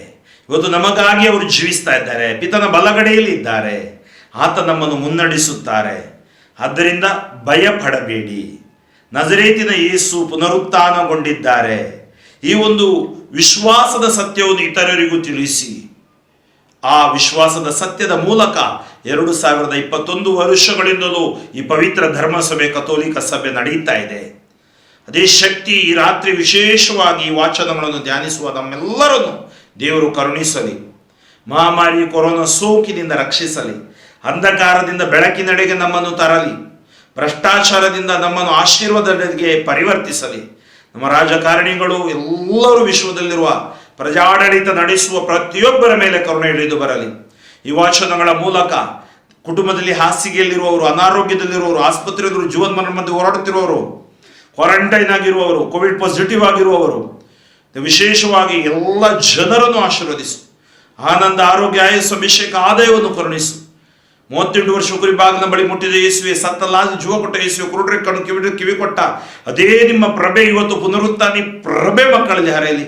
ಇವತ್ತು ನಮಗಾಗಿ ಅವರು ಜೀವಿಸ್ತಾ ಇದ್ದಾರೆ, ಪಿತನ ಬಲಗಡೆಯಲ್ಲಿ ಇದ್ದಾರೆ, ಆತ ನಮ್ಮನ್ನು ಮುನ್ನಡೆಸುತ್ತಾರೆ. ಆದ್ದರಿಂದ ಭಯಪಡಬೇಡಿ, ನಜರೇತಿನ ಯೇಸು ಪುನರುತ್ಥಾನಗೊಂಡಿದ್ದಾರೆ. ಈ ಒಂದು ವಿಶ್ವಾಸದ ಸತ್ಯವನ್ನು ಇತರರಿಗೂ ತಿಳಿಸಿ, ಆ ವಿಶ್ವಾಸದ ಸತ್ಯದ ಮೂಲಕ 2021 ವರ್ಷಗಳಿಂದಲೂ ಈ ಪವಿತ್ರ ಧರ್ಮಸಭೆ ಕಥೋಲಿಕ ಸಭೆ ನಡೀತಾ ಇದೆ. ಅದೇ ಶಕ್ತಿ ಈ ರಾತ್ರಿ ವಿಶೇಷವಾಗಿ ಈ ವಾಚನಗಳನ್ನು ಧ್ಯಾನಿಸುವ ನಮ್ಮೆಲ್ಲರನ್ನು ದೇವರು ಕರುಣಿಸಲಿ. ಮಹಾಮಾರಿ ಕೊರೋನಾ ಸೋಂಕಿನಿಂದ ರಕ್ಷಿಸಲಿ. ಅಂಧಕಾರದಿಂದ ಬೆಳಕಿನೆಡೆಗೆ ನಮ್ಮನ್ನು ತರಲಿ. ಭ್ರಷ್ಟಾಚಾರದಿಂದ ನಮ್ಮನ್ನು ಆಶೀರ್ವಾದಕ್ಕೆ ಪರಿವರ್ತಿಸಲಿ. ನಮ್ಮ ರಾಜಕಾರಣಿಗಳು ಎಲ್ಲರೂ ವಿಶ್ವದಲ್ಲಿರುವ ಪ್ರಜಾಡಳಿತ ನಡೆಸುವ ಪ್ರತಿಯೊಬ್ಬರ ಮೇಲೆ ಕರುಣೆ ಇಳಿದು ಬರಲಿ. ಈ ವಾಚನಗಳ ಮೂಲಕ ಕುಟುಂಬದಲ್ಲಿ ಹಾಸಿಗೆಯಲ್ಲಿರುವವರು, ಅನಾರೋಗ್ಯದಲ್ಲಿರುವವರು, ಆಸ್ಪತ್ರೆಯಲ್ಲಿರುವ ಜೀವನ ಮಧ್ಯೆ ಹೋರಾಡುತ್ತಿರುವವರು, ಕ್ವಾರಂಟೈನ್ ಆಗಿರುವವರು, ಕೋವಿಡ್ ಪಾಸಿಟಿವ್ ಆಗಿರುವವರು, ವಿಶೇಷವಾಗಿ ಎಲ್ಲ ಜನರನ್ನು ಆಶೀರ್ವದಿಸು. ಆನಂದ, ಆರೋಗ್ಯ, ಆಯಸ್ಸು, ಅಭಿಷೇಕ, ಆದಾಯವನ್ನು ಕರುಣಿಸು. 38 ವರ್ಷ ಕುರಿ ಬಾಗಿನ ಬಳಿ ಮುಟ್ಟಿದ ಯೇಸುವೆ, ಸತ್ತಲಾಗಿ ಜೀವ ಕೊಟ್ಟ ಯೇಸುವೆ, ಕುರುಡ್ರಿಗೆ ಕಣ್ಣು ಕಿವಿ ಕೊಟ್ಟ ಅದೇ ನಿಮ್ಮ ಪ್ರಭೆ ಇವತ್ತು ಪುನರುತ್ಥಾನಿ ಪ್ರಭೆ ಮಕ್ಕಳಲ್ಲಿ ಹರಿಯಲಿ.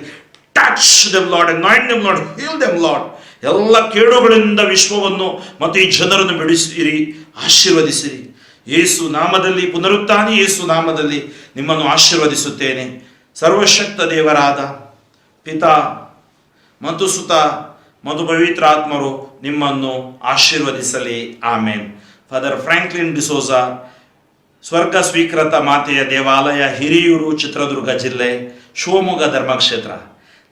Touch them Lord, anoint them Lord, heal them Lord. ಎಲ್ಲ ಕೇಡುಗಳಿಂದ ವಿಶ್ವವನ್ನು ಮತ್ತು ಈ ಜನರನ್ನು ಬಿಡಿಸಿರಿ, ಆಶೀರ್ವದಿಸಿರಿ. ಯೇಸು ನಾಮದಲ್ಲಿ, ಪುನರುತ್ಥಾನಿ ಯೇಸು ನಾಮದಲ್ಲಿ ನಿಮ್ಮನ್ನು ಆಶೀರ್ವದಿಸುತ್ತೇನೆ. ಸರ್ವಶಕ್ತ ದೇವರಾದ ಪಿತಾ ಮತ್ತು ಸುತ ಮತ್ತು ಪವಿತ್ರ ಆತ್ಮರು ನಿಮ್ಮನ್ನು ಆಶೀರ್ವದಿಸಲಿ. ಆಮೇನ್. ಫಾದರ್ ಫ್ರಾಂಕ್ಲಿನ್ ಡಿಸೋಜಾ, ಸ್ವರ್ಗ ಸ್ವೀಕೃತ ಮಾತೆಯ ದೇವಾಲಯ, ಹಿರಿಯೂರು, ಚಿತ್ರದುರ್ಗ ಜಿಲ್ಲೆ, ಶಿವಮೊಗ್ಗ ಧರ್ಮಕ್ಷೇತ್ರ.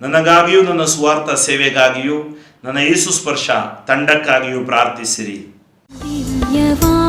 ನನಗಾಗಿಯೂ ನನ್ನ ಸ್ವಾರ್ಥ ಸೇವೆಗಾಗಿಯೂ ನನ್ನ ಯೇಸು ಸ್ಪರ್ಶ ತಂಡಕ್ಕಾಗಿಯೂ ಪ್ರಾರ್ಥಿಸಿರಿ. ದಿವ್ಯವಾಣಿ